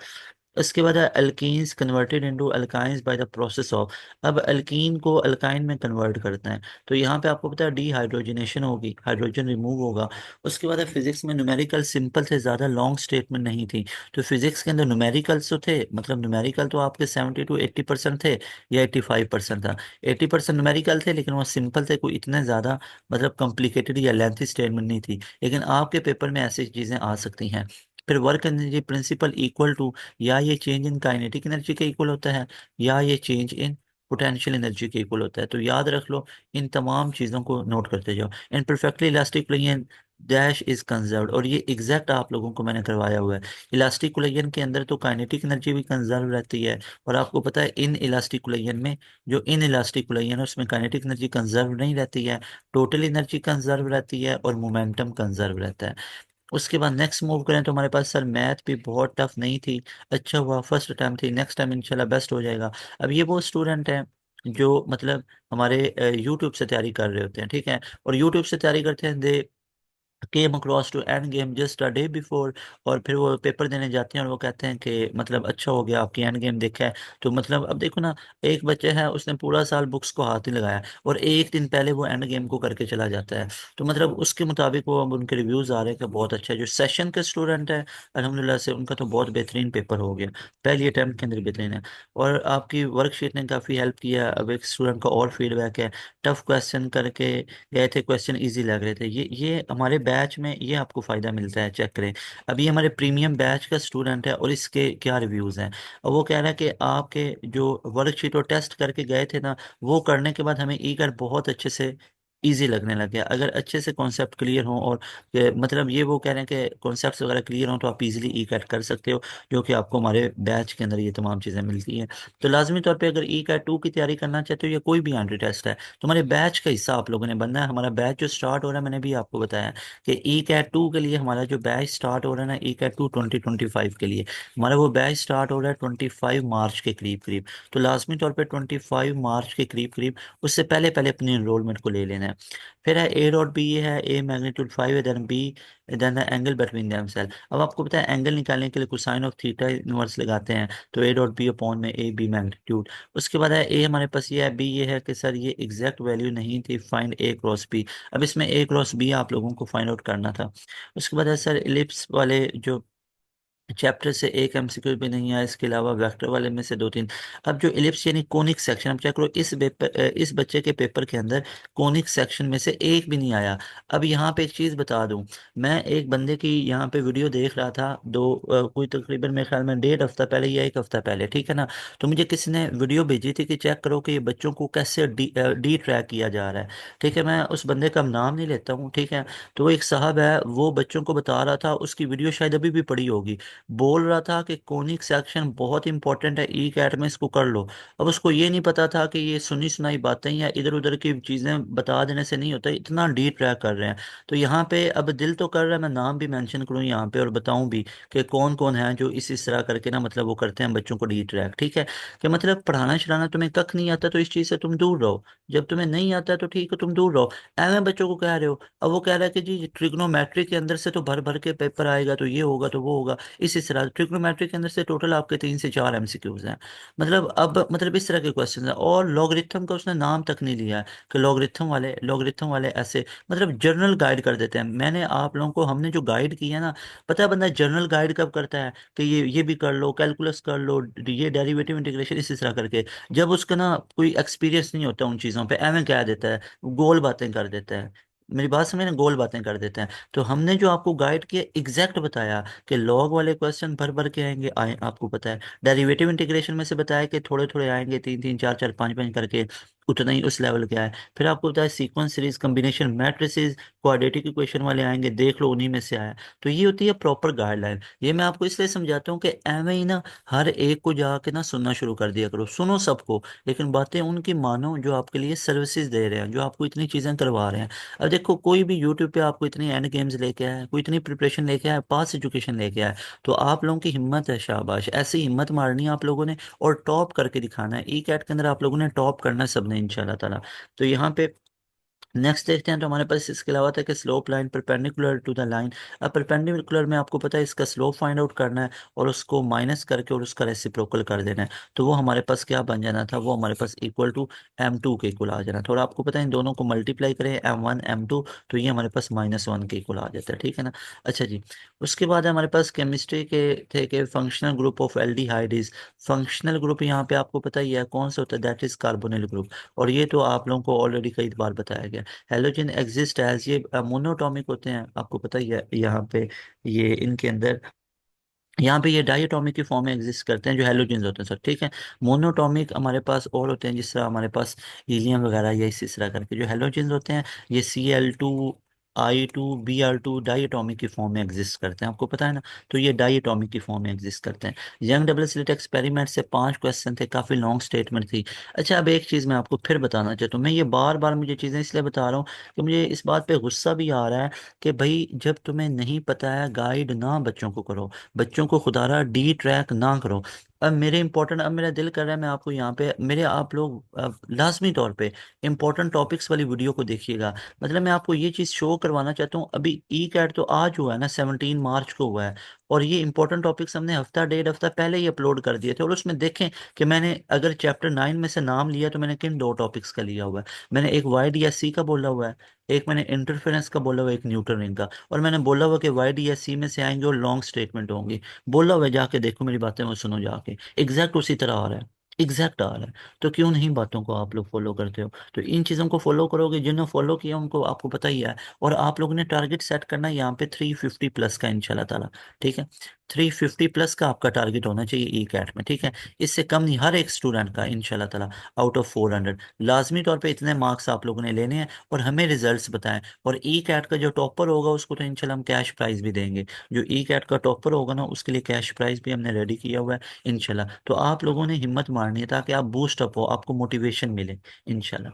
इसके बाद है alkenes converted into alkynes by the process of. अब अल्कीन को अल्काइन में कन्वर्ट करते हैं, तो यहाँ पे आपको पता है डीहाइड्रोजनेशन होगी, हाइड्रोजन रिमूव होगा। उसके बाद है फिजिक्स में न्यूमेरिकल सिंपल से ज़्यादा लॉन्ग स्टेटमेंट नहीं थी। तो फिजिक्स के अंदर न्यूमेरिकल्स तो थे, मतलब न्यूमेरिकल तो आपके 70 to 80% थे, या 85% था। 80% न्यूमेरिकल थे, लेकिन वो सिंपल थे, कोई इतने ज़्यादा मतलब कॉम्प्लिकेटेड या लेंथी स्टेटमेंट नहीं थी। लेकिन आपके पेपर में ऐसी चीज़ें आ सकती हैं। फिर work energy principle equal to, या ये चेंज इन काइनेटिक एनर्जी के इक्वल होता है, या ये चेंज इन पोटेंशियल एनर्जी के इक्वल होता है। तो याद रख लो, इन तमाम चीज़ों को नोट करते जाओ। In perfectly elastic collision dash is conserved, और ये एग्जैक्ट आप लोगों को मैंने करवाया हुआ है। इलास्टिक कोलिजन के अंदर तो काइनेटिक एनर्जी भी कंजर्व रहती है, और आपको पता है इन इलास्टिक कोलिजन में, जो इन इलास्टिक कोलिजन है उसमें काइनेटिक एनर्जी कंजर्व नहीं रहती है, टोटल एनर्जी कंजर्व रहती है, और मोमेंटम कंजर्व रहता है। उसके बाद नेक्स्ट मूव करें तो हमारे पास सर मैथ भी बहुत टफ नहीं थी। अच्छा हुआ फर्स्ट अटैम्प्ट थी, नेक्स्ट टाइम इंशाल्लाह बेस्ट हो जाएगा। अब ये वो स्टूडेंट हैं जो मतलब हमारे यूट्यूब से तैयारी कर रहे होते हैं, ठीक है, और यूट्यूब से तैयारी करते हैं, they came across to end game just a day before, और फिर वो पेपर देने जाते हैं और वो कहते हैं कि मतलब अच्छा हो गया आपकी एंड गेम देखा है। तो मतलब अब देखो ना, एक बच्चे है उसने पूरा साल बुक्स को हाथ नहीं लगाया, और एक दिन पहले वो एंड गेम को करके चला जाता है। तो मतलब उसके मुताबिक वो अब उनके रिव्यूज आ रहे हैं कि बहुत अच्छा है। जो सेशन के स्टूडेंट है अल्हम्दुलिल्लाह से उनका तो बहुत बेहतरीन पेपर हो गया, पहली अटैम्प्ट के अंदर बेहतरीन है। और आपकी वर्कशीट ने काफ़ी हेल्प किया। अब एक स्टूडेंट का और फीडबैक है, टफ क्वेश्चन करके गए थे, क्वेश्चन इजी लग रहे थे। ये हमारे बैच में ये आपको फ़ायदा मिलता है, चेक करें। अभी हमारे प्रीमियम बैच का स्टूडेंट है और इसके क्या रिव्यूज़ हैं। और वो कह रहा है कि आपके जो वर्कशीट और टेस्ट करके गए थे ना, वो करने के बाद हमें ई कर बहुत अच्छे से इजी लगने लग गया। अगर अच्छे से कॉन्सेप्ट क्लियर हो, और मतलब ये वो कह रहे हैं कि कॉन्सेप्ट्स वगैरह क्लियर हो, तो आप इजीली ई कैट कर सकते हो, जो कि आपको हमारे बैच के अंदर ये तमाम चीज़ें मिलती हैं। तो लाजमी तौर पे अगर ई कैट 2 की तैयारी करना चाहते हो, या कोई भी एंट्री टेस्ट है, तुम्हारे बैच का हिस्सा आप लोगों ने बनना है। हमारा बैच जो स्टार्ट हो रहा है, मैंने भी आपको बताया कि ई कैट 2 के लिए हमारा जो बैच स्टार्ट हो रहा है ना, ई कैट 2 2025 के लिए हमारा वो बैच स्टार्ट हो रहा है 25 मार्च के करीब करीब। तो लाजमी तौर पे 25 मार्च के करीब करीब, उससे पहले पहले अपनी इनरोलमेंट को ले लेना है। फिर है ए डॉट बी, ये है ए मैग्नीट्यूड 5 है, then B, then the angle between them सेल। अब आपको पता है एंगल निकालने के लिए कोसाइन ऑफ थीटा इनवर्स लगाते हैं, तो ए डॉट बी अपॉन में ए बी मैग्नीट्यूड। उसके बाद है ए हमारे पास ये है, बी ये है कि सर ये एग्जैक्ट वैल्यू नहीं थी, फाइंड ए क्रॉस बी। अब इसमें ए क्रॉस बी आप लोगों को फाइंड आउट करना था। उसके बाद है सर इलिप्स वाले जो चैप्टर से एक एमसीक्यू भी नहीं आया, इसके अलावा वेक्टर वाले में से 2-3। अब जो इलिप्स यानी कोनिक सेक्शन, अब चेक करो इस बच्चे के पेपर के अंदर कोनिक सेक्शन में से एक भी नहीं आया। अब यहाँ पे एक चीज़ बता दूं, मैं एक बंदे की यहाँ पे वीडियो देख रहा था, कोई तकरीबन मेरे ख्याल में 1.5 हफ्ता पहले या 1 हफ्ता पहले, ठीक है ना। तो मुझे किसी ने वीडियो भेजी थी कि चेक करो कि ये बच्चों को कैसे डी ट्रैक किया जा रहा है, ठीक है। मैं उस बंदे का नाम नहीं लेता हूँ, ठीक है। तो वो एक साहब है, वो बच्चों को बता रहा था, उसकी वीडियो शायद अभी भी पड़ी होगी। बोल रहा था कि कोनिक सेक्शन बहुत इंपॉर्टेंट है, ई कैट में इसको कर लो। अब उसको ये नहीं पता था कि ये सुनी सुनाई बातें या इधर उधर की चीज़ें बता देने से नहीं होता, इतना डी ट्रैक कर रहे हैं। तो यहाँ पे अब दिल तो कर रहा है मैं नाम भी मेंशन करूँ यहाँ पे, और बताऊँ भी कि कौन कौन है जो इस तरह करके ना मतलब वो करते हैं बच्चों को डी ट्रैक, ठीक है। कि मतलब पढ़ाना चढ़ाना तुम्हें कख नहीं आता, तो इस चीज़ से तुम दूर रहो। जब तुम्हें नहीं आता है तो ठीक है, तुम दूर रहो। ऐवे बच्चों को कह रहे हो। अब वो कह रहा है कि जी ट्रिग्नोमेट्री के अंदर से तो भर भर के पेपर आएगा, तो ये होगा तो वो होगा। इसी तरह ट्रिग्नोमेट्री के अंदर से टोटल आपके 3 से 4 एमसीक्यूज हैं। मतलब अब मतलब इस तरह के क्वेश्चन हैं, और लॉगरिथम का उसने नाम तक नहीं लिया है कि लॉगरिथम वाले ऐसे मतलब जर्नल गाइड कर देते हैं। मैंने आप लोगों को हमने जो गाइड किया है ना, पता है बंदा जर्नल गाइड कब करता है कि ये भी कर लो, कैलकुलस कर लो, ये डेरिवेटिव इंटीग्रेशन, इसी तरह करके। जब उसका ना कोई एक्सपीरियंस नहीं होता उन चीज़ों पे, एवं कह देता है, गोल बातें कर देता है। मेरी बात समझे ना, गोल बातें कर देते हैं। तो हमने जो आपको गाइड किया एग्जैक्ट बताया कि लॉग वाले क्वेश्चन भर भर के आएंगे, आपको पता है। डेरिवेटिव इंटीग्रेशन में से बताया कि थोड़े थोड़े आएंगे, 3-3 4-4 5-5 करके। उतना ही उस लेवल का है। फिर आपको बताया sequence series, combination, matrices, quadratic equation वाले आएंगे, देख लो उन्हीं में से आया। तो ये होती है प्रॉपर गाइडलाइन। ये मैं आपको इसलिए समझाता हूँ कि एवं ही ना हर एक को जाके ना सुनना शुरू कर दिया करो, सुनो सबको, लेकिन बातें उनकी मानो जो आपके लिए सर्विसेज दे रहे हैं, जो आपको इतनी चीज़ें करवा रहे हैं। अब देखो कोई भी यूट्यूब पे आपको इतनी एंड गेम्स लेके आया, कोई इतनी प्रिपरेशन लेके आया, पास एजुकेशन लेके आया, तो आप लोगों की हिम्मत है, शाबाश, ऐसी हिम्मत मारनी है आप लोगों ने और टॉप करके दिखाना है। ई कैट के अंदर आप लोगों ने टॉप करना है सबने इंशाल्लाह ताला। तो यहाँ पे नेक्स्ट देखते हैं। तो हमारे पास इसके अलावा था कि slope line perpendicular to the line. अब परपेंडिकुलर में आपको पता है इसका स्लोप फाइंड आउट करना है और उसको माइनस करके और उसका रेसिप्रोकल कर देना है। तो वो हमारे पास क्या बन जाना था, वो हमारे पास इक्वल टू m2 के इक्वल आ जाना था। और आपको पता है इन दोनों को मल्टीप्लाई करें m1 m2, तो ये हमारे पास -1 के इक्वल आ जाता है, ठीक है ना। अच्छा जी, उसके बाद हमारे पास केमिस्ट्री के थे कि functional group of aldehydes. Functional group यहाँ पे आपको पता ही है कौन सा होता है, दैट इज कार्बोनिल ग्रुप। और ये तो आप लोगों को ऑलरेडी कई बार बताया गया। हेलोजन एग्जिस्ट एज, ये मोनोटॉमिक होते हैं, आपको पता ही है यहाँ पे। ये इनके अंदर यहाँ पे ये डायटोमिक की फॉर्म में एग्जिस्ट करते हैं जो हेलोजन्स होते हैं सर, ठीक है। मोनोटॉमिक हमारे पास और होते हैं, जिस तरह हमारे पास हीलियम वगैरह या इस तरह करके जो हेलोजन्स होते हैं, ये Cl2 I2 Br2 डायटोमिक की फॉर्म में एग्जिस्ट करते हैं, आपको पता है ना। तो ये डायटोमिक की फॉर्म में एग्जिस्ट करते हैं। यंग डबल स्लिट एक्सपेरिमेंट से 5 क्वेश्चन थे, काफी लॉन्ग स्टेटमेंट थी। अच्छा, अब एक चीज मैं आपको फिर बताना चाहता हूँ, मैं ये बार बार मुझे चीजें इसलिए बता रहा हूँ कि मुझे इस बात पे गुस्सा भी आ रहा है कि भाई जब तुम्हें नहीं पता है गाइड ना बच्चों को करो, बच्चों को खुदारा डी ट्रैक ना करो। अब मेरे इंपॉर्टेंट, अब मेरा दिल कर रहा है मैं आपको यहाँ पे मेरे आप लोग लाजमी तौर पे इंपॉर्टेंट टॉपिक्स वाली वीडियो को देखिएगा। मतलब मैं आपको ये चीज़ शो करवाना चाहता हूँ, अभी ई कैट तो आज हुआ है ना, 17 मार्च को हुआ है। और ये इंपॉर्टेंट टॉपिक्स हमने हफ्ता 1.5 हफ्ता पहले ही अपलोड कर दिए थे। और उसमें देखें कि मैंने अगर चैप्टर 9 में से नाम लिया तो मैंने किन 2 टॉपिक्स का लिया हुआ है। मैंने एक YDSC का बोला हुआ है, एक मैंने इंटरफेरेंस का बोला हुआ है, एक न्यूटन रिंग का। और मैंने बोला हुआ कि YDSC में से आएंगे और लॉन्ग स्टेटमेंट होंगी। बोला हुआ है, जाके देखो मेरी बातें, वो सुनो जाके, एग्जैक्ट उसी तरह आ रहा है, एग्जैक्ट आ रहा है। तो क्यों नहीं बातों को आप लोग फॉलो करते हो। तो इन चीज़ों को फॉलो करोगे, जिन्होंने फॉलो किया उनको आपको पता ही है। और आप लोगों ने टारगेट सेट करना है यहाँ पे 350 प्लस का इंशाल्लाह ताला, ठीक है। 350 प्लस का आपका टारगेट होना चाहिए ई कैट में, ठीक है। इससे कम नहीं, हर एक स्टूडेंट का इंशाल्लाह ताला आउट ऑफ 400 लाजमी तौर पे इतने मार्क्स आप लोगों ने लेने हैं। और हमें रिजल्ट्स बताएं। और ई कैट का जो टॉपर होगा उसको तो इंशाल्लाह हम कैश प्राइज भी देंगे। जो ई कैट का टॉपर होगा ना उसके लिए कैश प्राइज भी हमने रेडी किया हुआ है इंशाल्लाह। तो आप लोगों ने हिम्मत मारनी है ताकि आप बूस्ट अप हो, आपको मोटिवेशन मिले इंशाल्लाह।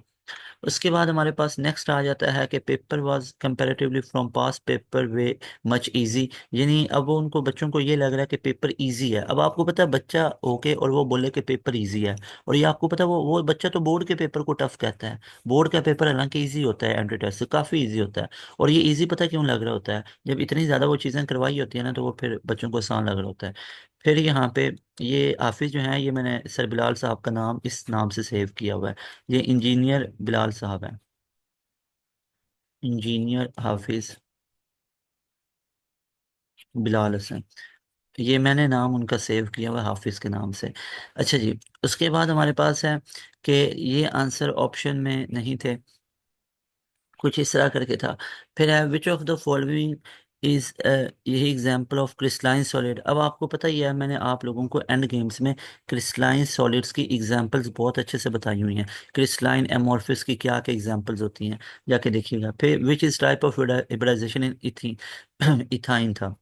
उसके बाद हमारे पास नेक्स्ट आ जाता है कि paper was comparatively from pass paper way much easy. यानी अब वो उनको बच्चों को ये लग रहा है कि पेपर इजी है। अब आपको पता है बच्चा ओके और वो बोले कि पेपर इजी है, और ये आपको पता है वो बच्चा तो बोर्ड के पेपर को टफ कहता है। बोर्ड का पेपर हालांकि इजी होता है, एंट्री टेस्ट से काफ़ी इजी होता है। और ये इजी पता है क्यों लग रहा होता है, जब इतनी ज़्यादा वो चीज़ें करवाई होती है ना तो वो फिर बच्चों को आसान लग रहा होता है। फिर यहाँ पे ये हाफिज़ जो है, ये मैंने सर बिलाल साहब का नाम इस नाम से सेव किया हुआ है। ये इंजीनियर बिलाल साहब हैं, इंजीनियर हाफिज बिलाल हसन। ये मैंने नाम उनका सेव किया हुआ है हाफिज के नाम से। अच्छा जी, उसके बाद हमारे पास है कि ये आंसर ऑप्शन में नहीं थे, कुछ इस तरह करके था। फिर है which of the following is, यही एग्जांपल ऑफ क्रिस्टलाइन सॉलिड। अब आपको पता ही है मैंने आप लोगों को एंड गेम्स में क्रिस्टलाइन सॉलिड्स की एग्जांपल्स बहुत अच्छे से बताई हुई हैं। क्रिस्टलाइन एमोर्फिस की क्या क्या एग्जांपल्स होती हैं, जाके देखिएगा। फिर which is type of hybridisation in ethene, ethyne था।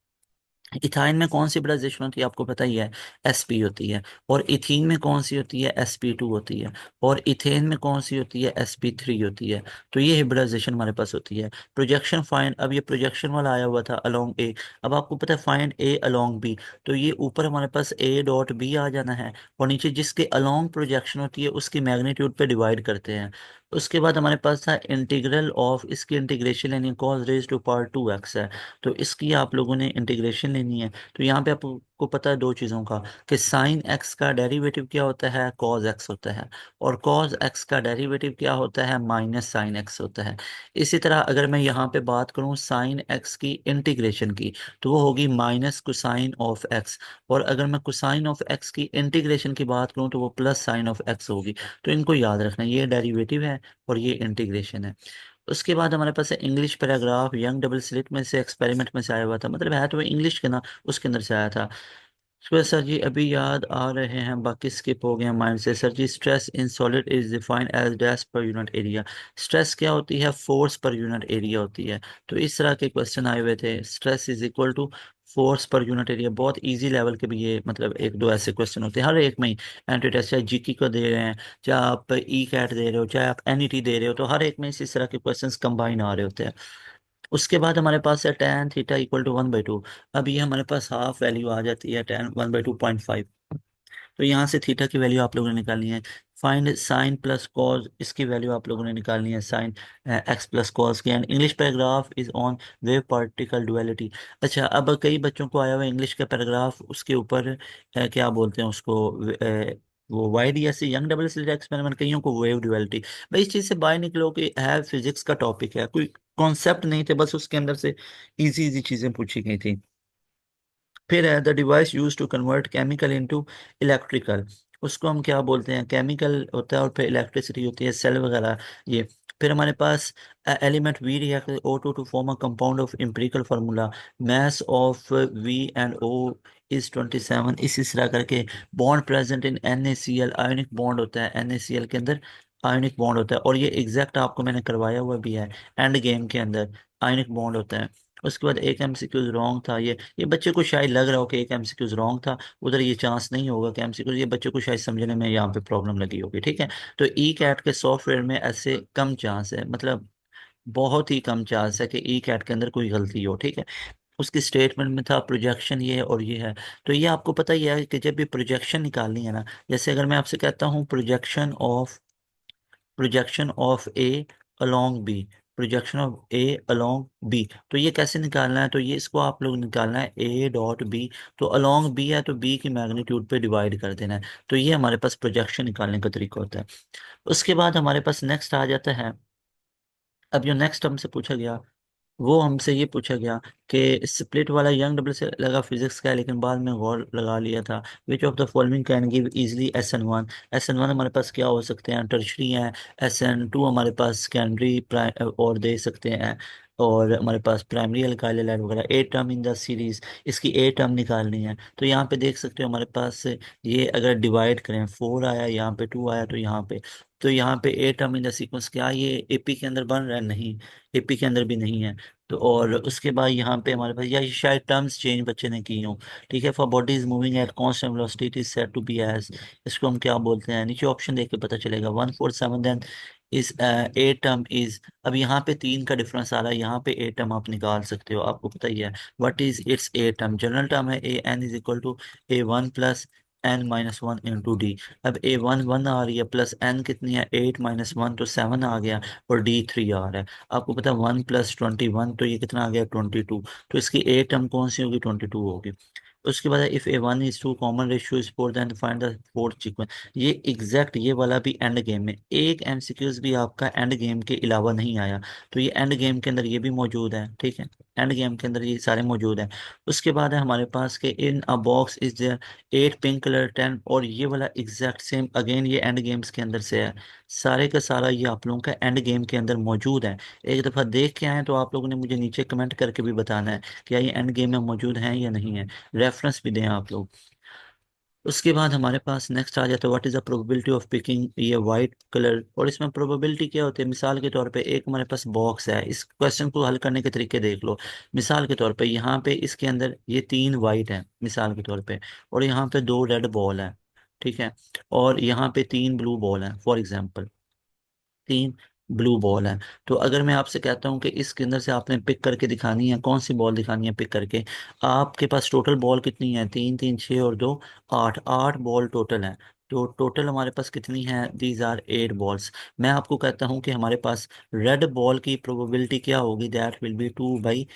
इथाइन में कौन सी हिब्रिडाइजेशन होती है आपको पता ही है, sp होती है। और इथीन में कौन सी होती है, sp2 होती है। और इथेन में कौन सी होती है, sp3 होती है। तो ये हिब्रिडाइजेशन हमारे पास होती है। प्रोजेक्शन फाइंड, अब ये प्रोजेक्शन वाला आया हुआ था अलोंग ए। अब आपको पता है फाइंड ए अलोंग बी, तो ये ऊपर हमारे पास a.b आ जाना है, और नीचे जिसके अलोंग प्रोजेक्शन होती है उसकी मैग्नीट्यूड पे डिवाइड करते हैं। उसके बाद हमारे पास था इंटीग्रल ऑफ, इसकी इंटीग्रेशन लेनी है, cos raise to power 2x है। तो इसकी आप लोगों ने इंटीग्रेशन लेनी है। तो यहाँ पे आपको पता है दो चीज़ों का, कि साइन एक्स का डेरिवेटिव क्या होता है, कॉज एक्स होता है। और कॉज एक्स का डेरिवेटिव क्या होता है, माइनस साइन एक्स होता है। इसी तरह अगर मैं यहाँ पे बात करूँ साइन एक्स की इंटीग्रेशन की, तो वो होगी माइनस कोसाइन ऑफ एक्स। और अगर मैं कोसाइन ऑफ एक्स की इंटीग्रेशन की बात करूँ तो वो प्लस साइन ऑफ एक्स होगी। तो इनको याद रखना, ये डेरिवेटिव है और ये इंटीग्रेशन है। उसके बाद हमारे पास है English paragraph, young double slit में से एक्सपेरिमेंट में से आया हुआ था, मतलब है तो इंग्लिश के ना, उसके अंदर से आया था। तो सर जी अभी याद आ रहे हैं, बाकी स्किप हो गए हैं माइंड से। Sir ji stress in solid is defined as dash पर यूनिट एरिया। स्ट्रेस क्या होती है? फोर्स पर यूनिट एरिया होती है। तो इस तरह के क्वेश्चन आए हुए थे, stress is equal to force per unit area. बहुत इजी लेवल के भी ये मतलब एक दो ऐसे क्वेश्चन होते हैं हर एक में ही। एंट्री टेस्ट चाहे जीके को दे रहे हैं, चाहे आप ई कैट दे रहे हो, चाहे आप एनईटी दे रहे हो, तो हर एक में इस तरह के क्वेश्चंस कंबाइन आ रहे होते हैं। उसके बाद हमारे पास है tan थीटा इक्वल टू 1/2। अब ये हमारे पास हाफ वैल्यू आ जाती है tan 1/2.5। तो यहाँ से थीटा की वैल्यू आप लोगों ने निकालनी है। फाइंड साइन प्लस कॉस, इसकी वैल्यू आप लोगों ने निकालनी है साइन एक्स प्लस कॉस की। And English paragraph is on wave particle duality. अच्छा, अब कई बच्चों को आया हुआ इंग्लिश का पैराग्राफ, उसके ऊपर क्या बोलते हैं उसको, वो वाइड या सी यंग डबल स्लिट एक्सपेरिमेंट, कईयों को वेव डुअलिटी। भाई इस चीज से बाहर निकलो कि है फिजिक्स का टॉपिक है, कोई कॉन्सेप्ट नहीं थे, बस उसके अंदर से इजी इजी चीजें पूछी गई थी। फिर है the device use to convert chemical into electrical. उसको हम क्या बोलते हैं? केमिकल होता है और फिर इलेक्ट्रिसिटी होती है, सेल वगैरह ये। फिर हमारे पास element V react O2 to form a compound of empirical formula, mass of V and O is 27। इसी तरह करके bond present in NaCl, ionic bond होता है NaCl के अंदर, आयोनिक बॉन्ड होता है। और ये एग्जैक्ट आपको मैंने करवाया हुआ भी है, एंड गेम के अंदर आयोनिक बॉन्ड होता है। उसके बाद एक एमसीक्यूज रॉन्ग था, ये बच्चे को शायद लग रहा हो कि एक एमसीक्यूज रॉन्ग था, उधर ये चांस नहीं होगा कि एमसीक्यूज, ये बच्चे को शायद समझने में यहाँ पे प्रॉब्लम लगी होगी, ठीक है। तो ई कैट के सॉफ्टवेयर में ऐसे कम चांस है, मतलब बहुत ही कम चांस है कि ई कैट के अंदर कोई गलती हो, ठीक है। उसकी स्टेटमेंट में था प्रोजेक्शन ये है और ये है। तो ये आपको पता ही है कि जब भी प्रोजेक्शन निकालनी है ना, जैसे अगर मैं आपसे कहता हूँ projection of A along B, projection of A along B, तो ये कैसे निकालना है? तो ये इसको आप लोग निकालना है ए डॉट बी। तो अलोंग बी है तो बी की मैग्नीट्यूड पे डिवाइड कर देना है। तो ये हमारे पास प्रोजेक्शन निकालने का तरीका होता है। उसके बाद हमारे पास नेक्स्ट आ जाता है। अब जो नेक्स्ट हमसे पूछा गया, वो हमसे ये पूछा गया कि स्प्लिट वाला यंग डबल से लगा फिजिक्स का है, लेकिन बाद में गौर लगा लिया था। Which of the following can give easily SN1। SN1 हमारे पास क्या हो सकते हैं? टर्शरी हैं। SN2 हमारे पास सेकेंडरी और दे सकते हैं। और हमारे पास प्राइमरी अल्काइल हैलाइड वगैरह। A term in the series, इसकी ए टर्म निकालनी है। तो यहाँ पे देख सकते हो हमारे पास ये अगर डिवाइड करें, 4 आया, यहाँ पे 2 आया, तो यहाँ पे a term in the sequence, क्या ये एपी के अंदर बन रहा है? नहीं, एपी के अंदर भी नहीं है। तो और उसके बाद यहाँ पे हमारे पास, या ये शायद टर्म्स चेंज बच्चे ने की हो, ठीक है। For body is moving at constant velocity it is said to be as, इसको हम क्या बोलते हैं? नीचे ऑप्शन देख के पता चलेगा। 147 देन इस ए टर्म इज, अब यहाँ पे 3 का डिफरेंस आ रहा है, यहाँ पे ए टर्म आप निकाल सकते हो, आपको पता ही है। What is its a term? General term है a n is equal to A1 plus n-1 × d। अब A1 1 आ रही है, प्लस n कितनी है? 8 - 1, तो 7 आ गया, और D3 आ रहा है। आपको पता है 1 + 21, तो ये कितना आ गया? 22। तो इसकी ए टर्म कौन सी होगी? 22 होगी। उसके बाद if A1 is 2 common ratio is 4 then find the fourth sequence. ये एग्जैक्ट ये वाला भी एंड गेम में, एक एमसीक्यूज भी आपका एंड गेम के अलावा नहीं आया। तो ये एंड गेम के अंदर ये भी मौजूद है, ठीक है। एंड गेम के अंदर ये सारे मौजूद हैं। उसके बाद है हमारे पास के in a box is there 8 pink colour 10, और ये वाला एग्जैक्ट सेम अगेन ये एंड गेम्स के अंदर से है। सारे का सारा ये आप लोगों का एंड गेम के अंदर मौजूद है। एक दफ़ा देख के आए तो आप लोगों ने मुझे नीचे कमेंट करके भी बताना है क्या ये एंड गेम में मौजूद हैं या नहीं है, रेफरेंस भी दें आप लोग। उसके बाद हमारे पास नेक्स्ट आ जाता है what is the probability of picking ये वाइट कलर। और इसमें प्रोबेबिलिटी क्या होती है? मिसाल के तौर पे एक हमारे पास बॉक्स है, इस क्वेश्चन को हल करने के तरीके देख लो। मिसाल के तौर पे यहाँ पे इसके अंदर ये 3 वाइट है मिसाल के तौर पे, और यहाँ पे 2 रेड बॉल है, ठीक है। और यहाँ पे 3 ब्लू बॉल है, फॉर एग्जाम्पल 3 ब्लू बॉल है। तो अगर मैं आपसे कहता हूँ कि इसके अंदर से आपने पिक करके दिखानी है, कौन सी बॉल दिखानी है पिक करके, आपके पास टोटल बॉल कितनी है? 3 3 6 और 2 8, 8 बॉल टोटल है। तो टोटल हमारे पास कितनी है? These are 8 balls. मैं आपको कहता हूँ कि हमारे पास रेड बॉल की प्रोबेबिलिटी क्या होगी? That will be 2/8।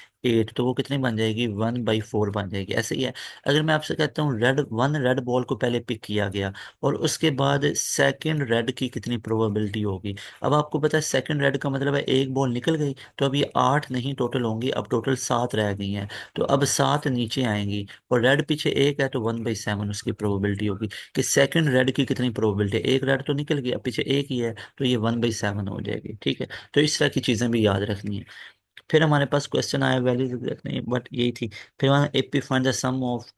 तो वो कितनी बन जाएगी? 1/4 बन जाएगी। ऐसे ही है। अगर मैं आपसे कहता हूँ रेड बॉल को पहले पिक किया गया, और उसके बाद सेकेंड रेड की कितनी प्रोबेबिलिटी होगी? अब आपको पता है सेकंड रेड का मतलब है एक बॉल निकल गई, तो अब ये 8 नहीं टोटल होंगी, अब टोटल 7 रह गई हैं। तो अब 7 नीचे आएंगी, और रेड पीछे एक है, तो 1/7 उसकी प्रोबेबिलिटी होगी। कि सेकंड रेड की कितनी प्रोबेबिलिटी है? एक रेड तो निकल गई, अब पीछे एक ही है, तो ये 1/7 हो जाएगी, ठीक है। तो इस तरह की चीजें भी याद रखनी है। फिर हमारे पास क्वेश्चन आया वैल्यूज एग्जैक्ट नहीं बट यही थी। फिर हमारा AP find the sum of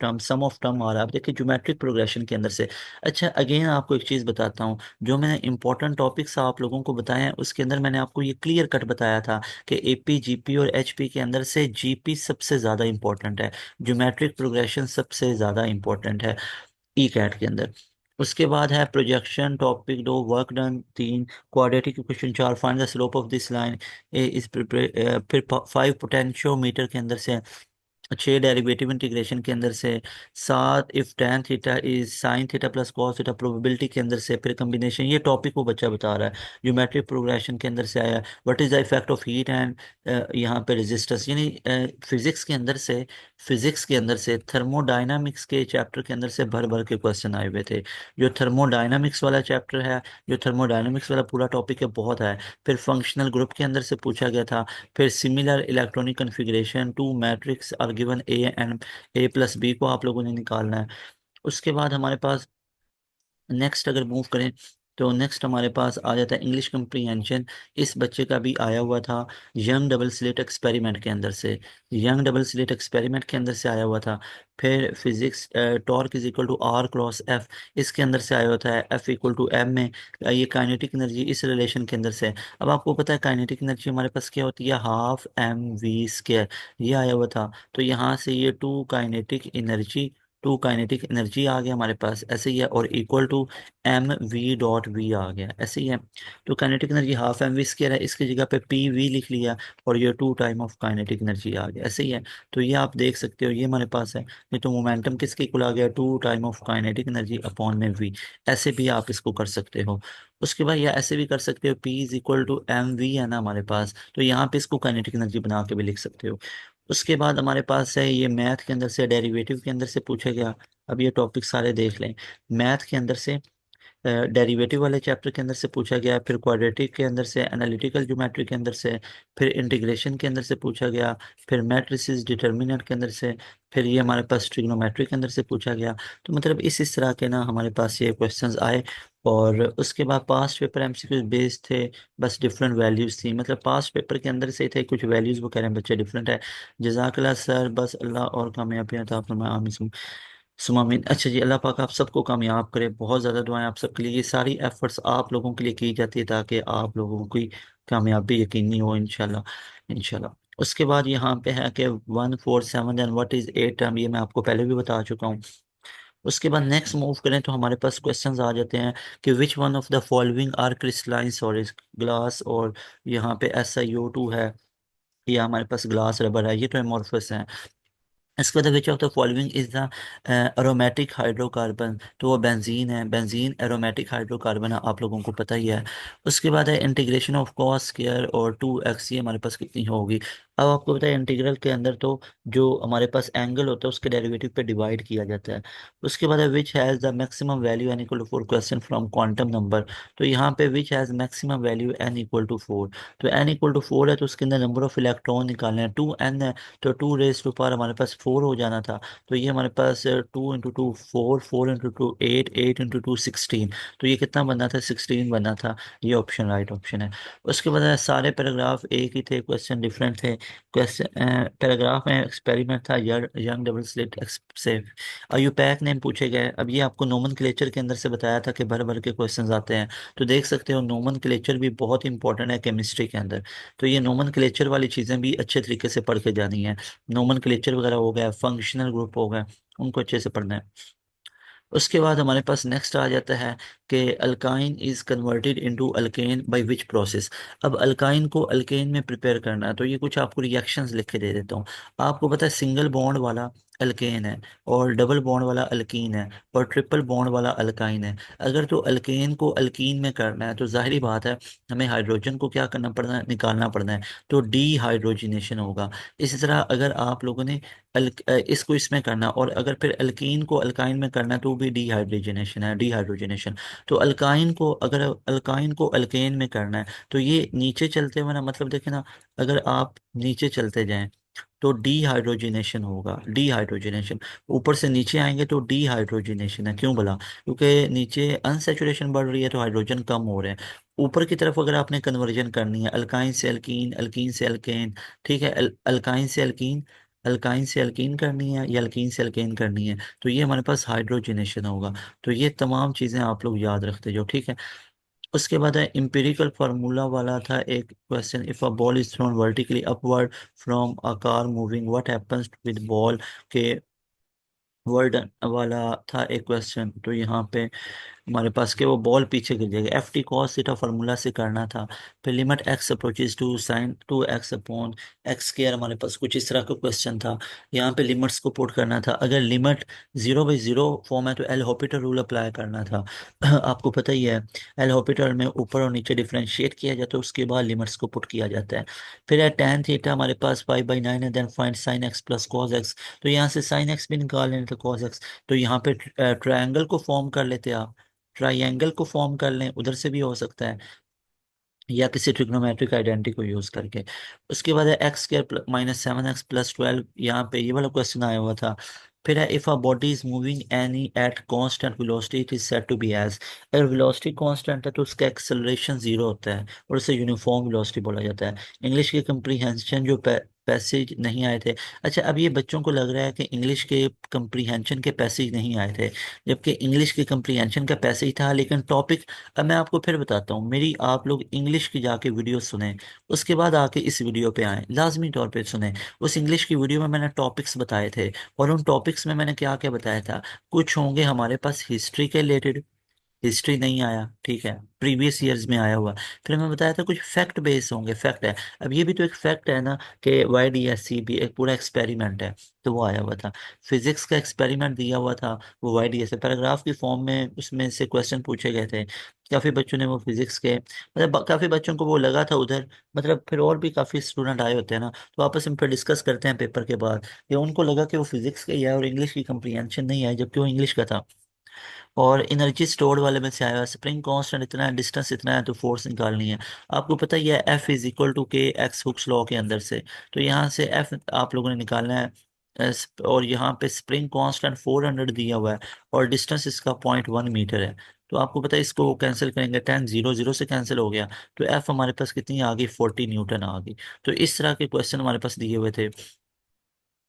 term आ रहा है। अब देखिए ज्योमेट्रिक प्रोग्रेशन के अंदर से। अच्छा अगेन आपको एक चीज़ बताता हूँ, जो मैंने इंपॉर्टेंट टॉपिक्स आप लोगों को बताए हैं उसके अंदर मैंने आपको ये क्लियर कट बताया था कि एपी जीपी और एचपी के अंदर से जीपी सबसे ज़्यादा इंपॉर्टेंट है, ज्योमेट्रिक प्रोग्रेशन सबसे ज़्यादा इंपॉर्टेंट है ई कैट के अंदर। उसके बाद है projection topic 2, work done 3, quadratic equation 4, find the slope of this line इस फिर 5 पोटेंशियोमीटर के अंदर से 6 डेरिवेटिव इंटीग्रेशन के अंदर से 7 if tan theta is sine theta plus cos theta probability के अंदर से फिर कम्बिनेशन। ये टॉपिक वो बच्चा बता रहा है। ज्योमेट्रिक प्रोग्रेशन के अंदर से आया what is the effect of heat and यहाँ पे रेजिस्टेंस, यानी फिजिक्स के अंदर से थर्मोडायनामिक्स के चैप्टर के अंदर से भर भर के क्वेश्चन आए हुए थे। जो थर्मोडायनामिक्स वाला चैप्टर है, जो थर्मोडायनामिक्स वाला पूरा टॉपिक है बहुत है। फिर फंक्शनल ग्रुप के अंदर से पूछा गया था। फिर similar electronic configuration two matrix are given A and A plus B को आप लोगों ने निकालना है। उसके बाद हमारे पास नेक्स्ट अगर मूव करें तो नेक्स्ट हमारे पास आ जाता है इंग्लिश कम्प्रीहेंशन। इस बच्चे का भी आया हुआ था यंग डबल स्लिट एक्सपेरिमेंट के अंदर से, यंग डबल स्लिट एक्सपेरिमेंट के अंदर से आया हुआ था। फिर physics torque is equal to R cross F, इसके अंदर से आया होता है एफ इक्वल टू एम में। ये काइनेटिक एनर्जी इस रिलेशन के अंदर से है। अब आपको पता है काइनेटिक एनर्जी हमारे पास क्या होती है, हाफ एम वी स्क्वायर, ये आया हुआ था। तो यहाँ से ये टू काइनेटिक एनर्जी आ गया हमारे पास, ऐसे ही है, और equal to M V dot V आ गया, ऐसे ही है। तो kinetic energy half M V square है, इसकी जगह पे पी वी लिख लिया और ये two time of kinetic energy आ गया, ऐसे ही है। तो ये आप देख सकते हो ये हमारे पास है। ये तो मोमेंटम किसके इक्वल आ गया, two time of kinetic energy upon में वी। ऐसे भी आप इसको कर सकते हो। उसके बाद या ऐसे भी कर सकते हो, P is equal to M V है ना हमारे पास, तो यहाँ पे इसको काइनेटिक एनर्जी बना के भी लिख सकते हो। उसके बाद हमारे पास है ये मैथ के अंदर से डेरिवेटिव के अंदर से पूछा गया। अब ये टॉपिक सारे देख लें। मैथ के अंदर से डेरिवेटिव वाले चैप्टर के अंदर से पूछा गया, फिर क्वाड्रेटिक के अंदर से, एनालिटिकल ज्योमेट्री के अंदर से, फिर इंटीग्रेशन के अंदर से पूछा गया, फिर मैट्रिसेस डिटर्मिनेंट के अंदर से, फिर ये हमारे पास ट्रिग्नोमेट्री के अंदर से पूछा गया। तो मतलब इस तरह के ना हमारे पास ये क्वेश्चंस आए। और उसके बाद पास्ट पेपर एमसीक्यू बेस्ड थे, बस डिफरेंट वैल्यूज थी, मतलब पास्ट पेपर के अंदर से ही थे कुछ वैल्यूज, वो कह रहे हैं बच्चे डिफरेंट है। जजाकल्ला सर, बस अल्लाह और कामयाबी अता फरमाए, आमीन सुमामीन। अच्छा जी, अल्लाह पाक आप सबको कामयाब करे, बहुत ज़्यादा दुआएं आप सबके लिए। ये सारी एफर्ट्स आप लोगों के लिए की जाती है ताकि आप लोगों की कामयाबी यकीनी हो, इंशाल्लाह इंशाल्लाह। उसके बाद यहाँ पे है कि 147 एंड व्हाट इज 8 टर्म, ये मैं आपको पहले भी बता चुका हूँ। उसके बाद नेक्स्ट मूव करें तो हमारे पास क्वेश्चंस आ जाते हैं कि which one of the following are crystalline solid, glass, और यहाँ पे SiO2 है, या हमारे पास ग्लास रबर है, ये तो एमोर्फस है। इसके बाद which of the following is the aromatic hydrocarbon, तो वो बेंजीन है, बेंजीन एरोमेटिक हाइड्रोकार्बन है, आप लोगों को पता ही है। उसके बाद है इंटीग्रेशन ऑफ कॉस स्क्वायर और 2x, ये हमारे पास कितनी होगी। अब आपको पता है इंटीग्रल के अंदर तो जो हमारे पास एंगल होता है उसके डेरिवेटिव पे डिवाइड किया जाता है। उसके बाद है which has the maximum value N equal to 4, question from quantum number. तो यहाँ पे which has maximum value N equal to 4, तो एन इक्वल टू 4 है तो उसके अंदर नंबर ऑफ इलेक्ट्रॉन निकालने हैं, 2n है, तो 2 रेज टू पावर हमारे पास 4 हो जाना था। तो ये हमारे पास 2 इंटू 2 4, 4 इंटू 2 8, 8 इंटू 2 16, तो ये कितना बनना था, 16 बनना था। ये ऑप्शन राइट ऑप्शन है। उसके बाद सारे पैराग्राफ एक ही थे, क्वेश्चन डिफरेंट थे। क्वेश्चन पैराग्राफ में एक्सपेरिमेंट था यंग डबल स्लिट से आयुपैक नेम पूछे गए। अब ये आपको नोमेनक्लेचर के अंदर से बताया था कि भर भर के क्वेश्चंस आते हैं, तो देख सकते हो नोमेनक्लेचर भी बहुत इंपॉर्टेंट है केमिस्ट्री के अंदर। तो ये नोमेनक्लेचर वाली चीज़ें भी अच्छे तरीके से पढ़ के जानी है। नोमेनक्लेचर वगैरह हो गया, फंक्शनल ग्रुप हो गए, उनको अच्छे से पढ़ना है। उसके बाद हमारे पास नेक्स्ट आ जाता है कि alkyne is converted into alkane by which process. अब अल्काइन को अल्केन में प्रिपेयर करना है, तो ये कुछ आपको रिएक्शंस लिख के दे देता हूँ। आपको पता है सिंगल बॉन्ड वाला अल्केन है, और डबल बॉन्ड वाला अल्कीन है, और ट्रिपल बॉन्ड वाला अल्काइन है। अगर तो अल्केन को अल्कीन में करना है तो जाहिर बात है हमें हाइड्रोजन को क्या करना पड़ना है, निकालना पड़ना है, तो डीहाइड्रोजिनेशन होगा। इसी तरह अगर आप लोगों ने इसको इसमें करना, और अगर फिर अल्कीन को अल्काइन में करना तो भी डीहाइड्रोजनेशन है, डीहाइड्रोजनेशन। तो अल्काइन को, अगर अल्काइन को अल्केन में करना है तो ये नीचे चलते हुए ना, मतलब देखे ना, अगर आप नीचे चलते जाएं तो डीहाइड्रोजनेशन होगा, डीहाइड्रोजनेशन। ऊपर से नीचे आएंगे तो डीहाइड्रोजनेशन है, क्यों भला, क्योंकि नीचे अनसेचुरेशन बढ़ रही है तो हाइड्रोजन कम हो रहे हैं। ऊपर की तरफ अगर आपने कन्वर्जन करनी है अल्काइन से अल्कीन, अल्कीन से अल्केन, ठीक है, अल्काइन से अल्कीन, अल्काइन से अल्कीन करनी है या अल्कीन से अल्केन करनी है, तो ये हमारे पास हाइड्रोजनेशन होगा। तो ये तमाम चीज़ें आप लोग याद रखते जाओ, ठीक है। उसके बाद है इम्पेरिकल फार्मूला वाला था एक question, if a ball is thrown vertically upward from a car moving what happens with ball के वर्ड वाला था एक क्वेश्चन। तो यहाँ पे हमारे पास के वो बॉल पीछे गिर जाएगी, F T cos theta formula से करना था। फिर limit X approaches to sine two X upon X square, हमारे पास कुछ इस तरह का क्वेश्चन था। यहाँ पे लिमिट्स को पुट करना था, अगर लिमिट 0/0 फॉर्म है तो एल हॉपिटल रूल अप्लाई करना था। आपको पता ही है एल हॉपिटल में ऊपर और नीचे डिफरेंशिएट किया जाता है, उसके बाद लिमिट्स को पुट किया जाता है। फिर है टेन थीटा हमारे पास 5/9 है, then find sine X plus cos X. तो यहाँ से साइन एक्स भी निकाल लेना था, कॉस एक्स। तो यहाँ पे ट्रायंगल को फॉर्म कर लेते आप, ट्राइंगल को फॉर्म कर लें, उधर से भी हो सकता है, या किसी ट्रिग्नोमेट्रिक आइडेंटिटी को यूज करके। उसके बाद है एक्स स्क्वायर -7x+12, यहाँ पे ये वाला क्वेश्चन आया हुआ था। फिर है if a body is moving any at constant velocity it is said to be as, अगर वेलोसिटी कांस्टेंट है तो उसका एक्सेलरेशन 0 होता है और उसे यूनिफॉर्म वेलोसिटी बोला जाता है। इंग्लिश के कंप्रीहेंशन जो पैसेज नहीं आए थे, अच्छा अब ये बच्चों को लग रहा है कि इंग्लिश के कंप्रीहेंशन के पैसेज नहीं आए थे, जबकि इंग्लिश के कंप्रीहेंशन का पैसेज था, लेकिन टॉपिक, अब मैं आपको फिर बताता हूँ, मेरी आप लोग इंग्लिश की जाके वीडियो सुने, उसके बाद आके इस वीडियो पे आए, लाजमी तौर पे सुने। उस इंग्लिश की वीडियो में मैंने टॉपिक्स बताए थे, और उन टॉपिक्स में मैंने क्या क्या बताया था। कुछ होंगे हमारे पास हिस्ट्री के रिलेटेड, हिस्ट्री नहीं आया, ठीक है, प्रीवियस ईयर्स में आया हुआ। फिर मैं बताया था कुछ फैक्ट बेस होंगे, फैक्ट है, अब ये भी तो एक फैक्ट है ना कि YDSC भी एक पूरा एक्सपेरिमेंट है, तो वो आया हुआ था। फिजिक्स का एक्सपेरिमेंट दिया हुआ था, वो YDSC पैराग्राफ की फॉर्म में उसमें से क्वेश्चन पूछे गए थे। काफ़ी बच्चों ने वो फिजिक्स के, मतलब काफ़ी बच्चों को वो लगा था उधर, मतलब फिर और भी काफ़ी स्टूडेंट आए होते हैं ना, तो आपस में फिर डिस्कस करते हैं पेपर के बाद, या उनको लगा कि वो फिजिक्स का ही है और इंग्लिश की कंप्रीहेंशन नहीं है, जबकि वो इंग्लिश का था। और एनर्जी स्टोर्ड वाले में से आया हुआ स्प्रिंग कांस्टेंट इतना है, डिस्टेंस इतना है, तो फोर्स निकालनी है। आपको पता ही है एफ इज इक्वल टू के एक्स हुक्स लॉ के अंदर से, तो यहाँ से एफ आप लोगों ने निकालना है। और यहाँ पे स्प्रिंग कांस्टेंट 400 दिया हुआ है, और डिस्टेंस इसका 0.1 मीटर है। तो आपको पता है इसको कैंसिल करेंगे, 10 0 0 से कैंसिल हो गया, तो एफ हमारे पास कितनी आ गई, 40 न्यूटन आ गई। तो इस तरह के क्वेश्चन हमारे पास दिए हुए थे।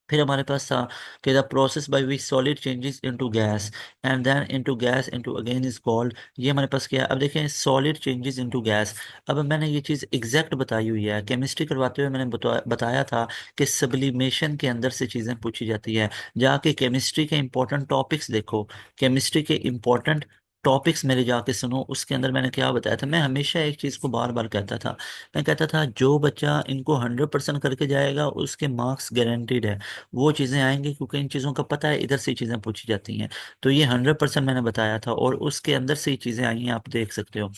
फिर हमारे पास था कि the process by which solid changes into gas and then into gas into again is called, ये हमारे पास क्या है, अब देखें सॉलिड चेंजेस इनटू गैस। अब मैंने ये चीज़ एग्जैक्ट बताई हुई है, केमिस्ट्री करवाते हुए मैंने बताया था कि सब्लिमेशन के अंदर से चीज़ें पूछी जाती है। जाके केमिस्ट्री के इंपॉर्टेंट टॉपिक्स देखो, केमिस्ट्री के इंपॉर्टेंट टॉपिक्स मेरे जाके सुनो, उसके अंदर मैंने क्या बताया था। मैं हमेशा एक चीज़ को बार बार कहता था, मैं कहता था जो बच्चा इनको 100% करके जाएगा उसके मार्क्स गारंटीड है, वो चीज़ें आएंगी, क्योंकि इन चीज़ों का पता है इधर से ही चीज़ें पूछी जाती हैं। तो ये 100% मैंने बताया था, और उसके अंदर से ही चीज़ें आई हैं, आप देख सकते हो।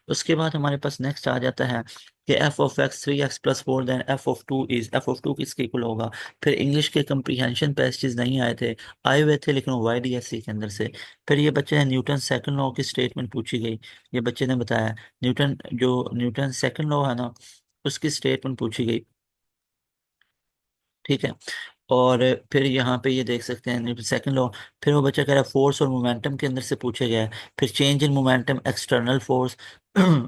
उसके बाद हमारे पास नेक्स्ट आ जाता है कि f(x) 3x+4 देन f(2) किसके इक्वल होगा। फिर इंग्लिश के कंप्रीहेंशन पैसेज नहीं आए थे, आए हुए थे लेकिन YDSC के अंदर से। फिर ये बच्चे ने न्यूटन सेकंड लॉ की स्टेटमेंट पूछी गई, ये बच्चे ने बताया न्यूटन सेकंड लॉ है ना, उसकी स्टेटमेंट पूछी गई, ठीक है। और फिर यहाँ पे ये देख सकते हैं सेकंड लॉ। फिर वो बच्चा कह रहा है फोर्स और मोमेंटम के अंदर से पूछे गया है। फिर change in momentum external force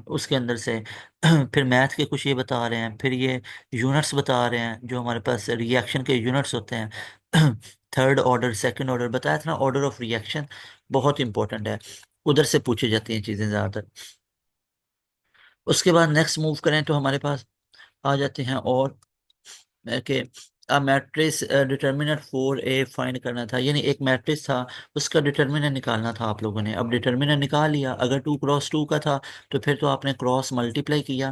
उसके अंदर से। फिर मैथ के कुछ ये बता रहे हैं, फिर ये यूनिट्स बता रहे हैं, जो हमारे पास रिएक्शन के यूनिट्स होते हैं। थर्ड ऑर्डर, सेकंड ऑर्डर बताया था ना, ऑर्डर ऑफ रिएक्शन बहुत इंपॉर्टेंट है, उधर से पूछी जाती हैं चीज़ें ज़्यादातर। उसके बाद नेक्स्ट मूव करें तो हमारे पास आ जाते हैं, और कि मैट्रिक्स डिटर्मिनेंट 4A फाइंड करना था, यानी एक मैट्रिक्स था, उसका डिटर्मिनेंट निकालना था आप लोगों ने। अब डिटर्मिनेंट निकाल लिया, अगर 2 × 2 का था तो फिर तो आपने क्रॉस मल्टीप्लाई किया,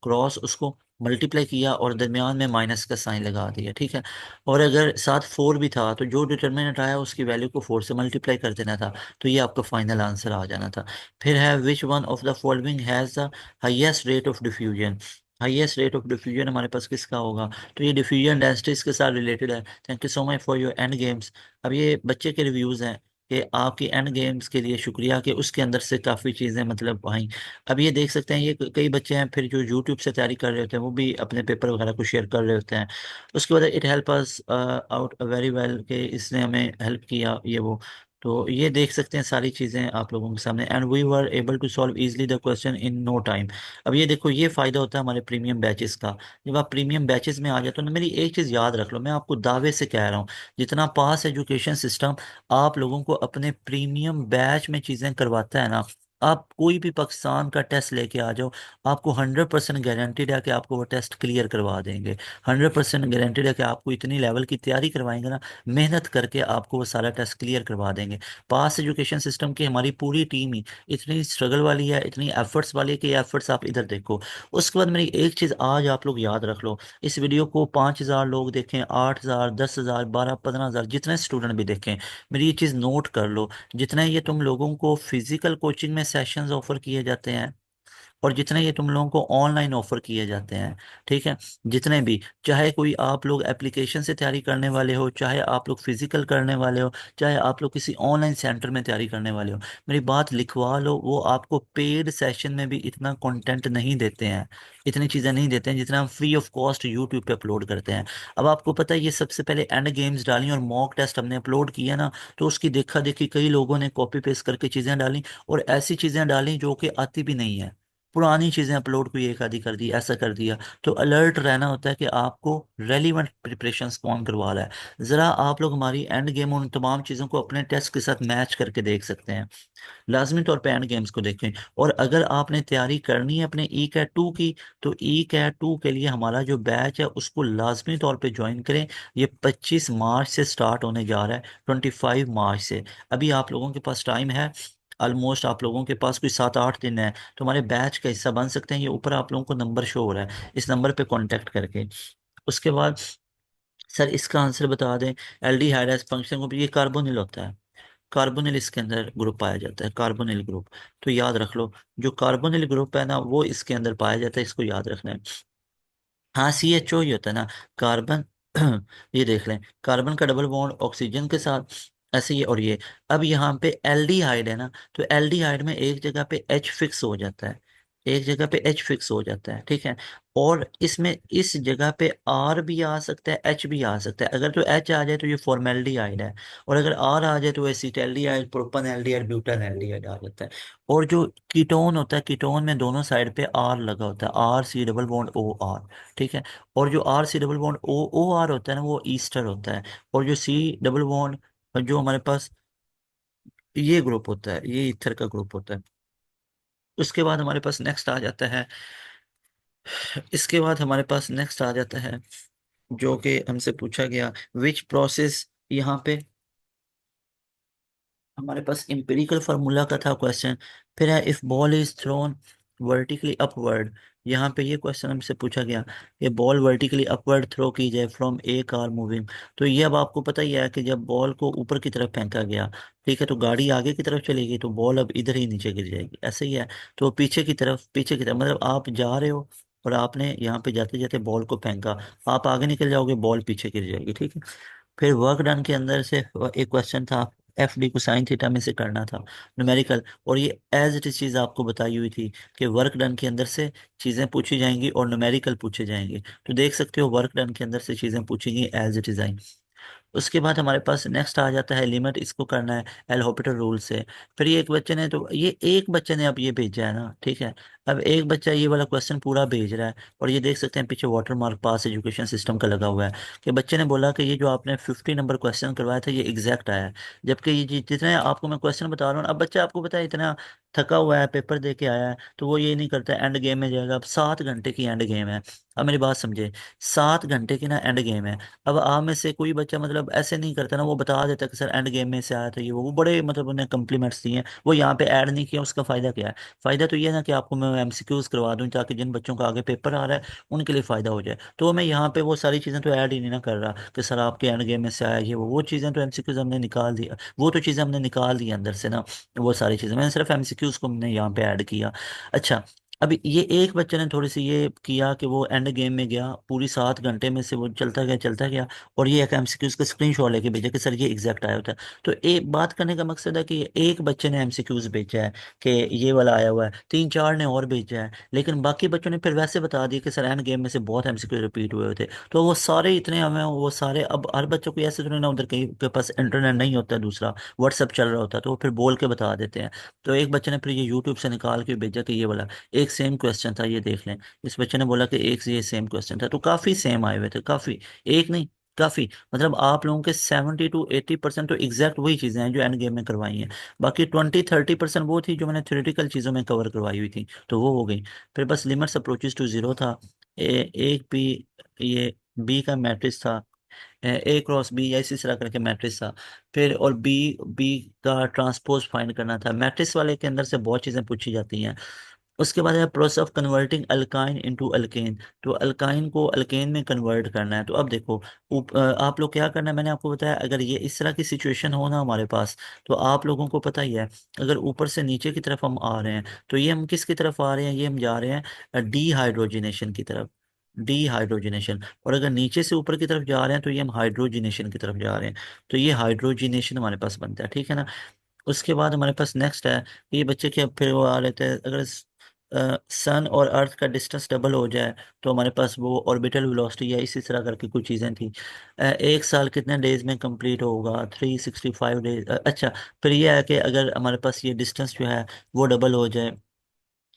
क्रॉस उसको मल्टीप्लाई किया और दरमियान में माइनस का साइन लगा दिया, ठीक है। और अगर साथ 4 भी था तो जो डिटर्मिनेंट आया उसकी वैल्यू को 4 से मल्टीप्लाई कर देना था, तो ये आपका फाइनल आंसर आ जाना था। फिर है विच one of the following has the highest rate of diffusion, highest rate of diffusion हमारे पास किसका होगा, तो ये डिफ्यूजन डेंसिटीज के साथ रिलेटेड है। Thank you so much for your and games. अब ये बच्चे के रिव्यूज़ हैं कि आपकी एंड गेम्स के लिए शुक्रिया, कि उसके अंदर से काफ़ी चीज़ें मतलब आई। अब ये देख सकते हैं, ये कई बच्चे हैं फिर जो यूट्यूब से तैयारी कर रहे होते हैं, वो भी अपने पेपर वगैरह को शेयर कर रहे होते हैं। उसके बाद it help us out very well, कि इसने हमें हेल्प किया ये वो। तो ये देख सकते हैं सारी चीज़ें आप लोगों के सामने, and we were able to solve easily the question in no time. अब ये देखो, ये फ़ायदा होता है हमारे प्रीमियम बैचेस का। जब आप प्रीमियम बैचेस में आ जाते हो ना, मेरी एक चीज़ याद रख लो, मैं आपको दावे से कह रहा हूँ, जितना पास एजुकेशन सिस्टम आप लोगों को अपने प्रीमियम बैच में चीज़ें करवाता है ना, आप कोई भी पाकिस्तान का टेस्ट लेके आ जाओ, आपको 100% गारंटीड है कि आपको वो टेस्ट क्लियर करवा देंगे। 100% गारंटीड है कि आपको इतनी लेवल की तैयारी करवाएंगे ना, मेहनत करके आपको वो सारा टेस्ट क्लियर करवा देंगे। पास एजुकेशन सिस्टम की हमारी पूरी टीम ही इतनी स्ट्रगल वाली है, इतनी एफर्ट्स वाली है कि एफर्ट्स आप इधर देखो। उसके बाद मेरी एक चीज़ आज आप लोग याद रख लो, इस वीडियो को 5,000 लोग देखें, 8,000, 10,000, 12, 15,000, जितने स्टूडेंट भी देखें, मेरी ये चीज़ नोट कर लो, जितने ये तुम लोगों को फिजिकल कोचिंग में सेशंस ऑफर किए जाते हैं और जितने ये तुम लोगों को ऑनलाइन ऑफर किए जाते हैं, ठीक है, जितने भी, चाहे कोई आप लोग एप्लीकेशन से तैयारी करने वाले हो, चाहे आप लोग फिजिकल करने वाले हो, चाहे आप लोग किसी ऑनलाइन सेंटर में तैयारी करने वाले हो, मेरी बात लिखवा लो, वो आपको पेड सेशन में भी इतना कंटेंट नहीं देते हैं, इतनी चीज़ें नहीं देते हैं जितना हम फ्री ऑफ कॉस्ट यूट्यूब पे अपलोड करते हैं। अब आपको पता है, ये सबसे पहले एंड गेम्स डाली और मॉक टेस्ट हमने अपलोड किया ना, तो उसकी देखा देखी कई लोगों ने कॉपी पेस्ट करके चीज़ें डाली, और ऐसी चीज़ें डाली जो कि आती भी नहीं है, पुरानी चीजें अपलोड कोई एक आधी कर दी, ऐसा कर दिया। तो अलर्ट रहना होता है कि आपको रेलिवेंट प्रिपरेशंस कौन करवा रहा है। जरा आप लोग हमारी एंड गेम उन तमाम चीज़ों को अपने टेस्ट के साथ मैच करके देख सकते हैं, लाजमी तौर पे एंड गेम्स को देखें। और अगर आपने तैयारी करनी है अपने ई कैट टू की, तो ई कैट टू के लिए हमारा जो बैच है उसको लाजमी तौर पे ज्वाइन करें। ये 25 मार्च से स्टार्ट होने जा रहा है, 25 मार्च से। अभी आप लोगों के पास टाइम है, ऑलमोस्ट आप लोगों के पास कोई 7-8 दिन है, तो हमारे बैच का हिस्सा बन सकते हैं। ये ऊपर आप लोगों को नंबर शो हो रहा है, इस नंबर पे कांटेक्ट करके। उसके बाद सर इसका आंसर बता दें, एल्डिहाइड एज फंक्शन ग्रुप, ये कार्बोनिल होता है, कार्बोनिल इसके अंदर ग्रुप पाया जाता है, कार्बोनिल ग्रुप। तो याद रख लो, जो कार्बोनिल ग्रुप है ना वो इसके अंदर पाया जाता है, इसको याद रखना है। हाँ, CHO ही होता है ना, कार्बन। ये देख लें, कार्बन का डबल बॉन्ड ऑक्सीजन के साथ, ऐसे ही। और ये, अब यहाँ पे एल्डिहाइड है ना, तो एल्डिहाइड में एक जगह पे H फिक्स हो जाता है, एक जगह पे H फिक्स हो जाता है, ठीक है। और इसमें इस जगह पे R भी आ सकता है, H भी आ सकता है। अगर तो H आ जाए तो ये फॉर्मेल्डिहाइड है, और अगर R आ जाए तो एसिटल्डिहाइड, प्रोपेनल्डिहाइड, ब्यूटानल्डिहाइड आ जाता है। और जो कीटोन होता है, कीटोन में दोनों साइड पे R लगा होता है, RC डबल बॉन्ड OR, ठीक है। और जो RC डबल बॉन्ड OR होता है ना, वो ईस्टर होता है। और जो C डबल बॉन्ड, जो हमारे पास ये ग्रुप होता है, ये ईथर का ग्रुप होता है। उसके बाद हमारे पास नेक्स्ट आ जाता है, इसके बाद हमारे पास नेक्स्ट आ जाता है, जो कि हमसे पूछा गया, विच प्रोसेस, यहाँ पे हमारे पास इंपेरिकल फार्मूला का था क्वेश्चन। फिर है if ball is thrown vertically upward, यहाँ पे ये क्वेश्चन हमसे पूछा गया कि बॉल वर्टिकली अपवर्ड थ्रो की जाए फ्रॉम ए कार मूविंग। तो ये अब आपको पता ही है कि जब बॉल को ऊपर की तरफ फेंका गया, ठीक है, तो गाड़ी आगे की तरफ चलेगी, तो बॉल अब इधर ही नीचे गिर जाएगी, ऐसे ही है। तो पीछे की तरफ, पीछे की तरफ मतलब आप जा रहे हो और आपने यहाँ पे जाते जाते बॉल को फेंका, आप आगे निकल जाओगे, बॉल पीछे गिर जाएगी, ठीक है। फिर वर्क डन के अंदर से एक क्वेश्चन था, FD को साइन थीटा में से करना था, न्यूमेरिकल। और ये एज इट इज चीज़ आपको बताई हुई थी कि वर्क डन के अंदर से चीज़ें पूछी जाएंगी और न्यूमेरिकल पूछे जाएंगे। तो देख सकते हो वर्क डन के अंदर से चीज़ें पूछी गई एज इट इज आई। उसके बाद हमारे पास नेक्स्ट आ जाता है लिमिट, इसको करना है एल हॉपिटल रूल से। फिर ये एक बच्चे ने, तो ये एक बच्चे ने अब ये भेजा है ना, ठीक है। अब एक बच्चा ये वाला क्वेश्चन पूरा भेज रहा है, और ये देख सकते हैं पीछे वाटर मार्क पास एजुकेशन सिस्टम का लगा हुआ है, कि बच्चे ने बोला कि ये जो आपने 50 नंबर क्वेश्चन करवाया था ये एग्जैक्ट आया है। जबकि ये जितने आपको मैं क्वेश्चन बता रहा हूँ, अब बच्चा आपको पता है इतना थका हुआ है, पेपर दे के आया है, तो वो ये नहीं करता, एंड गेम में जाएगा। अब 7 घंटे की एंड गेम है, अब मेरी बात समझे, 7 घंटे की ना एंड गेम है। अब आप में से कोई बच्चा मतलब ऐसे नहीं करता ना, वो बता देता कि सर एंड गेम में से आया था ये वो बड़े मतलब उन्हें कम्प्लीमेंट्स दिए, वो यहाँ पे ऐड नहीं किया, उसका फायदा क्या है? फायदा तो ये है ना कि आपको मैं MCQs करवा दूं, ताकि जिन बच्चों का आगे पेपर आ रहा है उनके लिए फायदा हो जाए। तो मैं यहाँ पे वो सारी चीज़ें तो ऐड ही नहीं ना कर रहा कि सर आपके एंड गेम में से आया ये वो चीज़ें तो MCQs हमने निकाल दिया, वो तो चीज़ें हमने निकाल दी अंदर से ना, वो सारी चीज़ें मैंने सिर्फ MCQs को हमने यहाँ पे ऐड किया। अच्छा, अभी ये एक बच्चे ने थोड़ी सी ये किया कि वो एंड गेम में गया, पूरी 7 घंटे में से वो चलता गया, और ये एक एमसीक्यूज का स्क्रीनशॉट लेके भेजा कि सर ये एग्जैक्ट आया होता है। तो एक बात करने का मकसद है कि एक बच्चे ने एमसीक्यूज भेजा है कि ये वाला आया हुआ है, 3 4 ने और भेजा है, लेकिन बाकी बच्चों ने फिर वैसे बता दिया कि सर एंड गेम में से बहुत एमसीक्यू रिपीट हुए थे। तो वो सारे इतने हमें वो सारे, अब हर बच्चों को ऐसे तो ना, उधर कहीं के पास इंटरनेट नहीं होता, दूसरा व्हाट्सअप चल रहा होता है, तो वो फिर बोल के बता देते हैं। तो एक बच्चे ने फिर ये यूट्यूब से निकाल के भेजा कि ये वाला एक सेम क्वेश्चन था, ये देख लें। इस बच्चे ने बोला कि एक से ये सेम क्वेश्चन था, तो काफी सेम आए हुए थे, काफी, एक नहीं, काफी। मतलब आप लोगों के 70 to 80% तो एग्जैक्ट वही चीजें हैं जो एंड गेम में करवाई हैं। बाकी 20 30% वो थी जो मैंने थ्योरेटिकल चीजों में कवर करवाई हुई थी, तो वो हो गई। फिर बस लिमिट्स अप्रोचेस टू जीरो था। एक बी, ये बी का मैट्रिक्स था, ए क्रॉस बी या इसी तरह करके मैट्रिक्स था। फिर और बी, बी का ट्रांसपोज फाइंड करना था। मैट्रिक्स वाले के अंदर से बहुत चीजें पूछी जाती हैं। उसके बाद है process of converting alkyne into alkane. तो अल्काइन को अल्केन में कन्वर्ट करना है। तो अब देखो, आप लोग क्या करना है, मैंने आपको बताया, अगर ये इस तरह की सिचुएशन हो ना हमारे पास, तो आप लोगों को पता ही है, अगर ऊपर से नीचे की तरफ हम आ रहे हैं, तो ये हम किसकी तरफ आ रहे हैं, ये हम जा रहे हैं डीहाइड्रोजिनेशन की तरफ, डीहाइड्रोजिनेशन। और अगर नीचे से ऊपर की तरफ जा रहे हैं तो ये हम हाइड्रोजिनेशन की तरफ जा रहे हैं। तो ये हाइड्रोजिनेशन हमारे पास बनता है, ठीक है ना। उसके बाद हमारे पास नेक्स्ट है, ये बच्चे के फिर वो आ रहे थे, अगर सन और अर्थ का डिस्टेंस डबल हो जाए तो हमारे पास वो ऑर्बिटल वेलोसिटी या इसी तरह करके कुछ चीज़ें थी। एक साल कितने डेज में कंप्लीट होगा, 365 डेज। अच्छा, फिर ये है कि अगर हमारे पास ये डिस्टेंस जो है वो डबल हो जाए,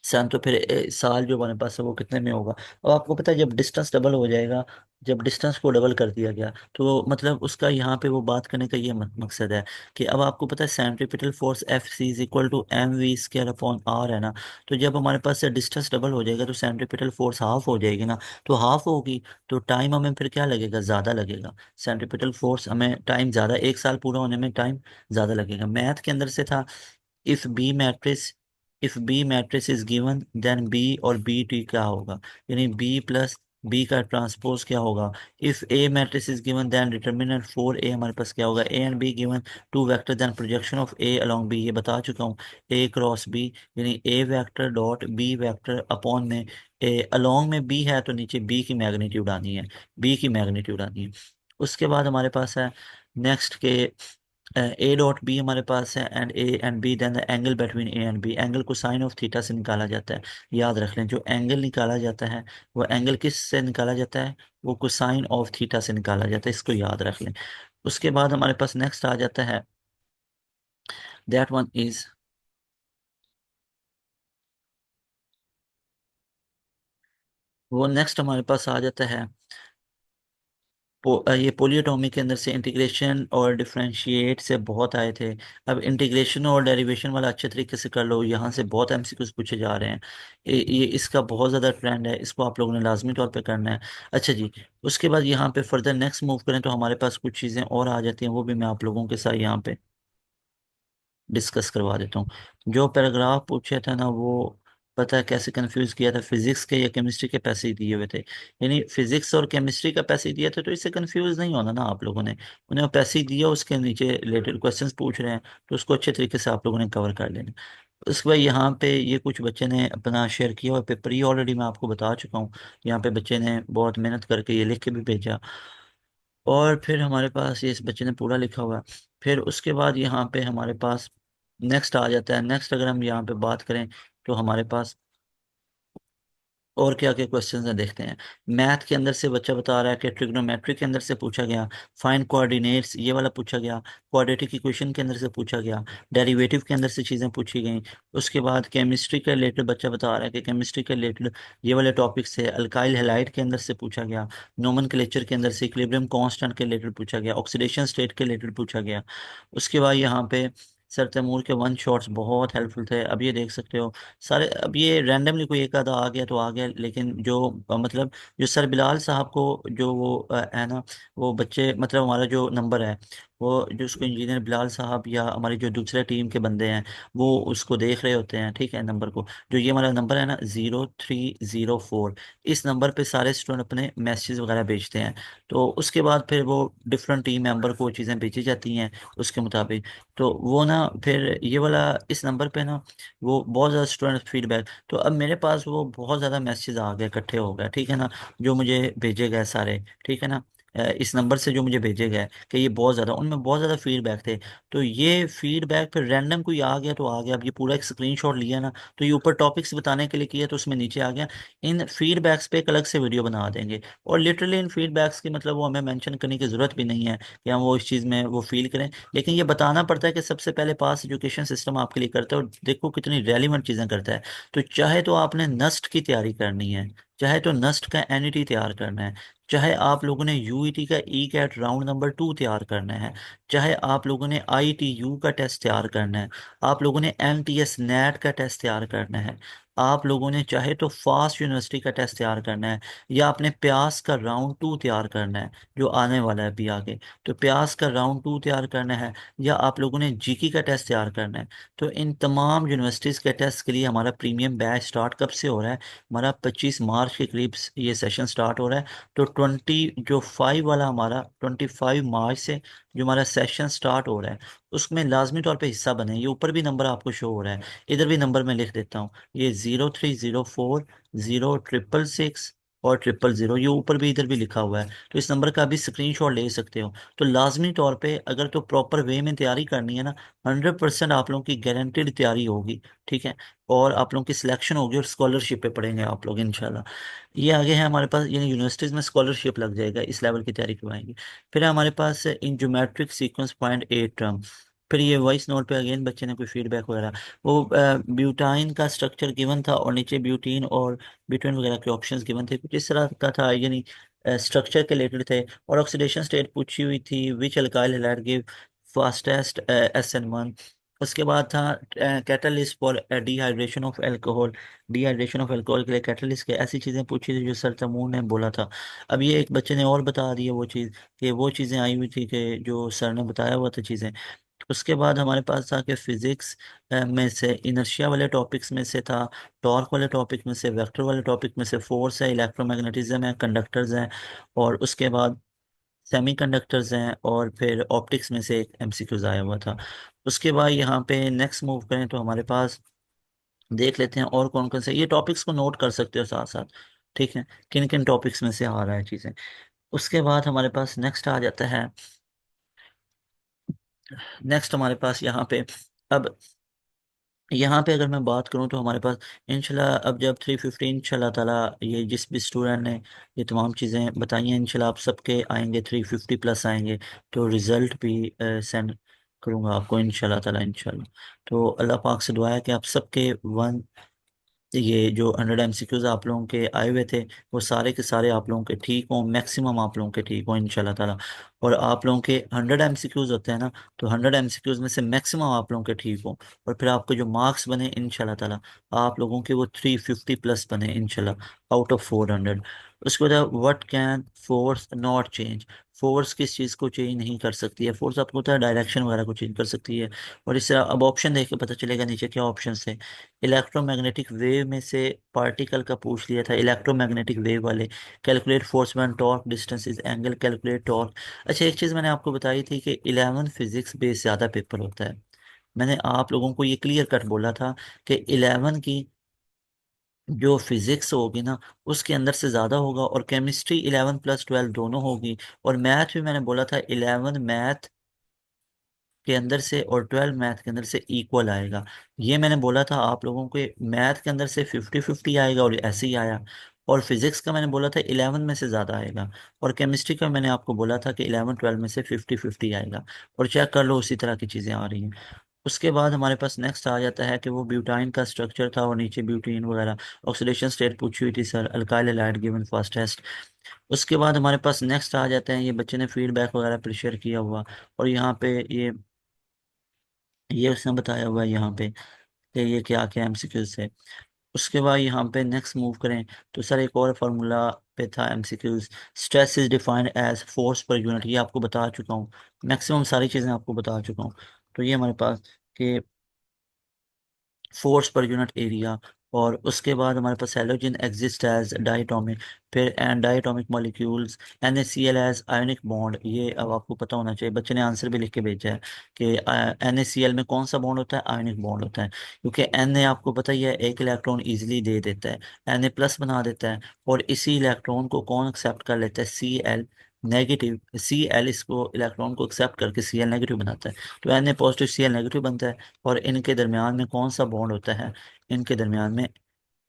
सन, तो फिर साल जो हमारे पास है वो कितने में होगा। और आपको पता है जब डिस्टेंस डबल हो जाएगा, जब डिस्टेंस को डबल कर दिया गया, तो मतलब उसका यहाँ पे वो बात करने का ये मकसद है कि अब आपको पता है centripetal force F C is equal to M V square upon R है ना। तो जब हमारे पास से डिस्टेंस डबल हो जाएगा तो सेंट्रीपिटल फोर्स हाफ हो जाएगी ना। तो हाफ होगी, तो टाइम हमें फिर क्या लगेगा, ज़्यादा लगेगा। सेंट्रीपिटल फोर्स हमें टाइम ज़्यादा, एक साल पूरा होने में टाइम ज़्यादा लगेगा। मैथ के अंदर से था, if B matrix, if B matrix is given then B और बी टी क्या होगा, यानी बी प्लस बी का ट्रांसपोज क्या होगा। If A matrix is given then determinant for A हमारे पास क्या होगा, A and B given two vector then projection of A along B, ये बता चुका हूँ। ए क्रॉस बी, यानी A vector dot B vector upon में ए, अलोंग में बी है तो नीचे बी की मैग्नीट्यूड आनी है, बी की मैग्नीट्यूड आनी है। उसके बाद हमारे पास है नेक्स्ट के ए डॉट बी हमारे पास है, and A and B, then the angle between A and B, angle को साइन ऑफ थीटा से निकाला जाता है। याद रख लें, जो एंगल निकाला जाता है वो एंगल किस से निकाला जाता है, वो कोसाइन ऑफ थीटा से निकाला जाता है, इसको याद रख लें। उसके बाद हमारे पास नेक्स्ट आ जाता है, दैट वन इज, वो नेक्स्ट हमारे पास आ जाता है, ये पोलियोटॉमी के अंदर से इंटीग्रेशन और डिफरेंशिएट से बहुत आए थे। अब इंटीग्रेशन और डेरिवेशन वाला अच्छे तरीके से कर लो, यहाँ से बहुत एमसीक्यूज पूछे जा रहे हैं। ये इसका बहुत ज़्यादा ट्रेंड है, इसको आप लोगों ने लाजमी तौर पे करना है। अच्छा जी, उसके बाद यहाँ पे फर्दर नेक्स्ट मूव करें तो हमारे पास कुछ चीज़ें और आ जाती हैं, वो भी मैं आप लोगों के साथ यहाँ पे डिस्कस करवा देता हूँ। जो पैराग्राफ पूछे थे ना, वो पता है कैसे कंफ्यूज किया था, फिजिक्स के या केमिस्ट्री के पैसे ही दिए हुए थे। यानी फिजिक्स और केमिस्ट्री का पैसे दिए थे, तो इससे कंफ्यूज नहीं होना ना आप लोगों ने। उन्हें वो पैसे ही दिया, उसके नीचे रिलेटेड क्वेश्चंस पूछ रहे हैं, तो उसको अच्छे तरीके से आप लोगों ने कवर कर लेना। उसके बाद यहाँ पे ये कुछ बच्चे ने अपना शेयर किया और पेपर ये ऑलरेडी मैं आपको बता चुका हूँ। यहाँ पे बच्चे ने बहुत मेहनत करके ये लिख के भी भेजा, और फिर हमारे पास ये इस बच्चे ने पूरा लिखा हुआ है। फिर उसके बाद यहाँ पे हमारे पास नेक्स्ट आ जाता है। नेक्स्ट अगर हम यहाँ पे बात करें तो हमारे पास और क्या क्या क्वेश्चंस हैं देखते हैं। मैथ के अंदर से बच्चा बता रहा है कि ट्रिग्नोमेट्री के अंदर से पूछा गया, फाइंड कोऑर्डिनेट्स ये वाला पूछा गया, क्वाड्रेटिक इक्वेशन के अंदर से पूछा गया, डेरिवेटिव के अंदर से चीज़ें पूछी गई। उसके बाद केमिस्ट्री के रिलेटेड बच्चा बता रहा है कि केमिस्ट्री के रिलेटेड ये वाले टॉपिक से अल्काइल हैलाइड के अंदर से पूछा गया, नोमेनक्लेचर के अंदर से इक्विलिब्रियम कांस्टेंट के रिलेटेड पूछा गया, ऑक्सीडेशन स्टेट के रिलेटेड पूछा गया। उसके बाद यहाँ पे सर तैमूर के वन शॉट्स बहुत हेल्पफुल थे, अब ये देख सकते हो सारे। अब ये रैंडमली कोई एक आधा आ गया तो आ गया, लेकिन जो मतलब जो सर बिलाल साहब को जो वो है ना, वो बच्चे मतलब हमारा जो नंबर है वो जो उसको इंजीनियर बिलाल साहब या हमारी जो दूसरे टीम के बंदे हैं वो उसको देख रहे होते हैं, ठीक है, नंबर को, जो ये हमारा नंबर है ना 0304, इस नंबर पे सारे स्टूडेंट अपने मैसेज वगैरह भेजते हैं। तो उसके बाद फिर वो डिफरेंट टीम मेंबर को चीज़ें भेजी जाती हैं उसके मुताबिक। तो वो ना फिर ये वाला इस नंबर पे ना वो बहुत ज़्यादा स्टूडेंट फीडबैक, तो अब मेरे पास वो बहुत ज़्यादा मैसेज आ गए, इकट्ठे हो गए, ठीक है ना, जो मुझे भेजे गए सारे, ठीक है ना, इस नंबर से जो मुझे भेजे गए कि ये बहुत ज़्यादा, उनमें बहुत ज़्यादा फीडबैक थे। तो ये फीडबैक फिर रैंडम कोई आ गया तो आ गया, अब ये पूरा एक स्क्रीनशॉट लिया ना, तो ये ऊपर टॉपिक्स बताने के लिए किया तो उसमें नीचे आ गया। इन फीडबैक्स पे एक अलग से वीडियो बना देंगे, और लिटरली इन फीडबैक्स की मतलब वो हमें मेंशन करने की ज़रूरत भी नहीं है कि हम वो इस चीज़ में वो फील करें, लेकिन ये बताना पड़ता है कि सबसे पहले पास एजुकेशन सिस्टम आपके लिए करता है, और देखो कितनी रेलिवेंट चीज़ें करता है। तो चाहे तो आपने नस्ट की तैयारी करनी है, चाहे तो नस्ट का एनईटी तैयार करना है, चाहे आप लोगों ने यूईटी का ई कैट राउंड नंबर 2 तैयार करना है, चाहे आप लोगों ने आईटीयू का टेस्ट तैयार करना है, आप लोगों ने एमटीएस नेट का टेस्ट तैयार करना है, आप लोगों ने चाहे तो फास्ट यूनिवर्सिटी का टेस्ट तैयार करना है, या आपने प्यास का राउंड 2 तैयार करना है जो आने वाला है अभी आगे, तो प्यास का राउंड 2 तैयार करना है, या आप लोगों ने जीकी का टेस्ट तैयार करना है। तो इन तमाम यूनिवर्सिटीज़ के टेस्ट के लिए हमारा प्रीमियम बैच स्टार्ट कब से हो रहा है? हमारा 25 मार्च के करीब ये सेशन स्टार्ट हो रहा है। तो 25 वाला हमारा 25 मार्च से जो हमारा सेशन स्टार्ट हो रहा है उसमें लाजमी तौर पे हिस्सा बने। ये ऊपर भी नंबर आपको शो हो रहा है, इधर भी नंबर मैं लिख देता हूँ, ये 0304 0666 और 000, ये ऊपर भी इधर भी लिखा हुआ है, तो इस नंबर का भी स्क्रीनशॉट ले सकते हो। तो लाजमी तौर पे अगर तो प्रॉपर वे में तैयारी करनी है ना, 100% आप लोगों की गारंटेड तैयारी होगी, ठीक है, और आप लोगों की सिलेक्शन होगी और स्कॉलरशिप पे पढ़ेंगे आप लोग इंशाल्लाह। ये आगे है हमारे पास, यानी यूनिवर्सिटीज़ में स्कॉलरशिप लग जाएगा, इस लेवल की तैयारी करवाएंगे। फिर है हमारे पास इन ज्योमेट्रिक सीक्वेंस पॉइंट 8 टर्म। फिर ये वॉइस नोट पे अगेन बच्चे ने कोई फीडबैक वगैरह, वो ब्यूटाइन का स्ट्रक्चर गिवन था और नीचे ब्यूटीन और ब्यूटेन वगैरह के ऑप्शंस गिवन थे, कुछ इस तरह का था, यानी स्ट्रक्चर के रिलेटेड थे। और ऑक्सीडेशन स्टेट पूछी हुई थी, which alkyl halide give fastest SN1। उसके बाद था catalyst for dehydration of alcohol, dehydration of alcohol के लिए कैटलिस्ट के, ऐसी चीज़ें पूछी थी जो सर तमून ने बोला था। अब ये एक बच्चे ने और बता दिया वो चीज़, कि वो चीज़ें आई हुई थी कि जो सर ने बताया हुआ था चीज़ें। उसके बाद हमारे पास था कि फिजिक्स में से इनर्शिया वाले टॉपिक्स में से था, टॉर्क वाले टॉपिक में से, वेक्टर वाले टॉपिक में से फोर्स है, इलेक्ट्रोमैग्नेटिज्म है, कंडक्टर्स हैं, और उसके बाद सेमीकंडक्टर्स हैं, और फिर ऑप्टिक्स में से एक MCQs आया हुआ था। उसके बाद यहाँ पे नेक्स्ट मूव करें तो हमारे पास देख लेते हैं और कौन कौन से, ये टॉपिक्स को नोट कर सकते हो साथ साथ, ठीक है, किन किन टॉपिक्स में से आ रहा है चीज़ें। उसके बाद हमारे पास नेक्स्ट आ जाता है, नेक्स्ट हमारे पास यहाँ पे, अब यहाँ पे अगर मैं बात करूँ तो हमारे पास इंशाल्लाह अब जब 315 इंशाल्लाह ताला, ये जिस भी स्टूडेंट ने ये तमाम चीज़ें बताई हैं इंशाल्लाह आप सबके आएंगे 350 प्लस आएंगे, तो रिज़ल्ट भी सेंड करूँगा आपको इंशाल्लाह ताला इंशाल्लाह। तो अल्लाह पाक से दुआ है कि आप सबके वन, ये जो 100 MCQs आप लोगों के आए हुए थे वो सारे के सारे आप लोगों के ठीक हों, मैक्सिमम आप लोगों के ठीक हों इंशाल्लाह ताला। और आप लोगों के 100 MCQs होते हैं ना, तो 100 MCQs में से मैक्सिमम आप लोगों के ठीक हों, और फिर आपके जो मार्क्स बने इंशाल्लाह ताला आप लोगों के वो 350 प्लस बने इंशाल्लाह, आउट ऑफ 400। उसके बाद what can force not change, force किस चीज़ को चेंज नहीं कर सकती है? फोर्स आपको पता है डायरेक्शन वगैरह को चेंज कर सकती है। और इस तरह अब ऑप्शन देख के पता चलेगा नीचे क्या ऑप्शन है। इलेक्ट्रोमैग्नेटिक वेव में से पार्टिकल का पूछ लिया था, इलेक्ट्रोमैग्नेटिक वेव वाले, calculate force one torque distance is angle, calculate torque. अच्छा एक चीज़ मैंने आपको बताई थी कि 11 फिजिक्स बेस ज़्यादा पेपर होता है, मैंने आप लोगों को ये क्लियर कट बोला था कि 11 की जो फिजिक्स होगी ना उसके अंदर से ज़्यादा होगा, और केमिस्ट्री 11 + 12 दोनों होगी, और मैथ भी मैंने बोला था 11 मैथ के अंदर से और 12 मैथ के अंदर से इक्वल आएगा। ये मैंने बोला था आप लोगों को, मैथ के अंदर से 50-50 आएगा और ऐसे ही आया। और फिजिक्स का मैंने बोला था 11 में से ज़्यादा आएगा, और केमिस्ट्री का मैंने आपको बोला था कि 11-12 में से 50-50 आएगा। और चेक कर लो उसी तरह की चीज़ें आ रही हैं। उसके बाद हमारे पास नेक्स्ट आ जाता है कि वो ब्यूटाइन का स्ट्रक्चर था और नीचे ब्यूटीन वगैरह, ऑक्सीडेशन स्टेट पूछी हुई थी sir, alkyl halide given first test. उसके बाद हमारे पास नेक्स्ट आ जाते हैं, ये बच्चे ने फीडबैक वगैरह पर शेयर किया हुआ, और यहाँ पे ये उसने बताया हुआ है यहाँ पे कि ये क्या क्या MCQs है। उसके बाद यहाँ पे नेक्स्ट मूव करें तो सर एक और फार्मूला पे था MCQs. Stress is defined as force per unit, ये आपको बता चुका हूँ, मैक्सिमम सारी चीज़ें आपको बता चुका हूँ। तो ये हमारे पास कि फोर्स पर यूनिट एरिया। और उसके बाद हमारे पास हैलोजन एग्जिस्ट एज डायटोमिक, फिर and diatomic molecules, NaCl as ionic bond. ये अब आपको पता होना चाहिए, बच्चे ने आंसर भी लिख के भेजा है कि NaCl में कौन सा बॉन्ड होता है, आयोनिक बॉन्ड होता है। क्योंकि Na आपको पता ही है एक इलेक्ट्रॉन इजीली दे देता है, Na प्लस बना देता है, और इसी इलेक्ट्रॉन को कौन एक्सेप्ट कर लेता है, Cl नेगेटिव। Cl इसको इलेक्ट्रॉन को एक्सेप्ट करके Cl नेगेटिव बनाता है, तो Na पॉजिटिव Cl नेगेटिव बनता है। और इनके दरमियान में कौन सा बॉन्ड होता है, इनके दरमियान में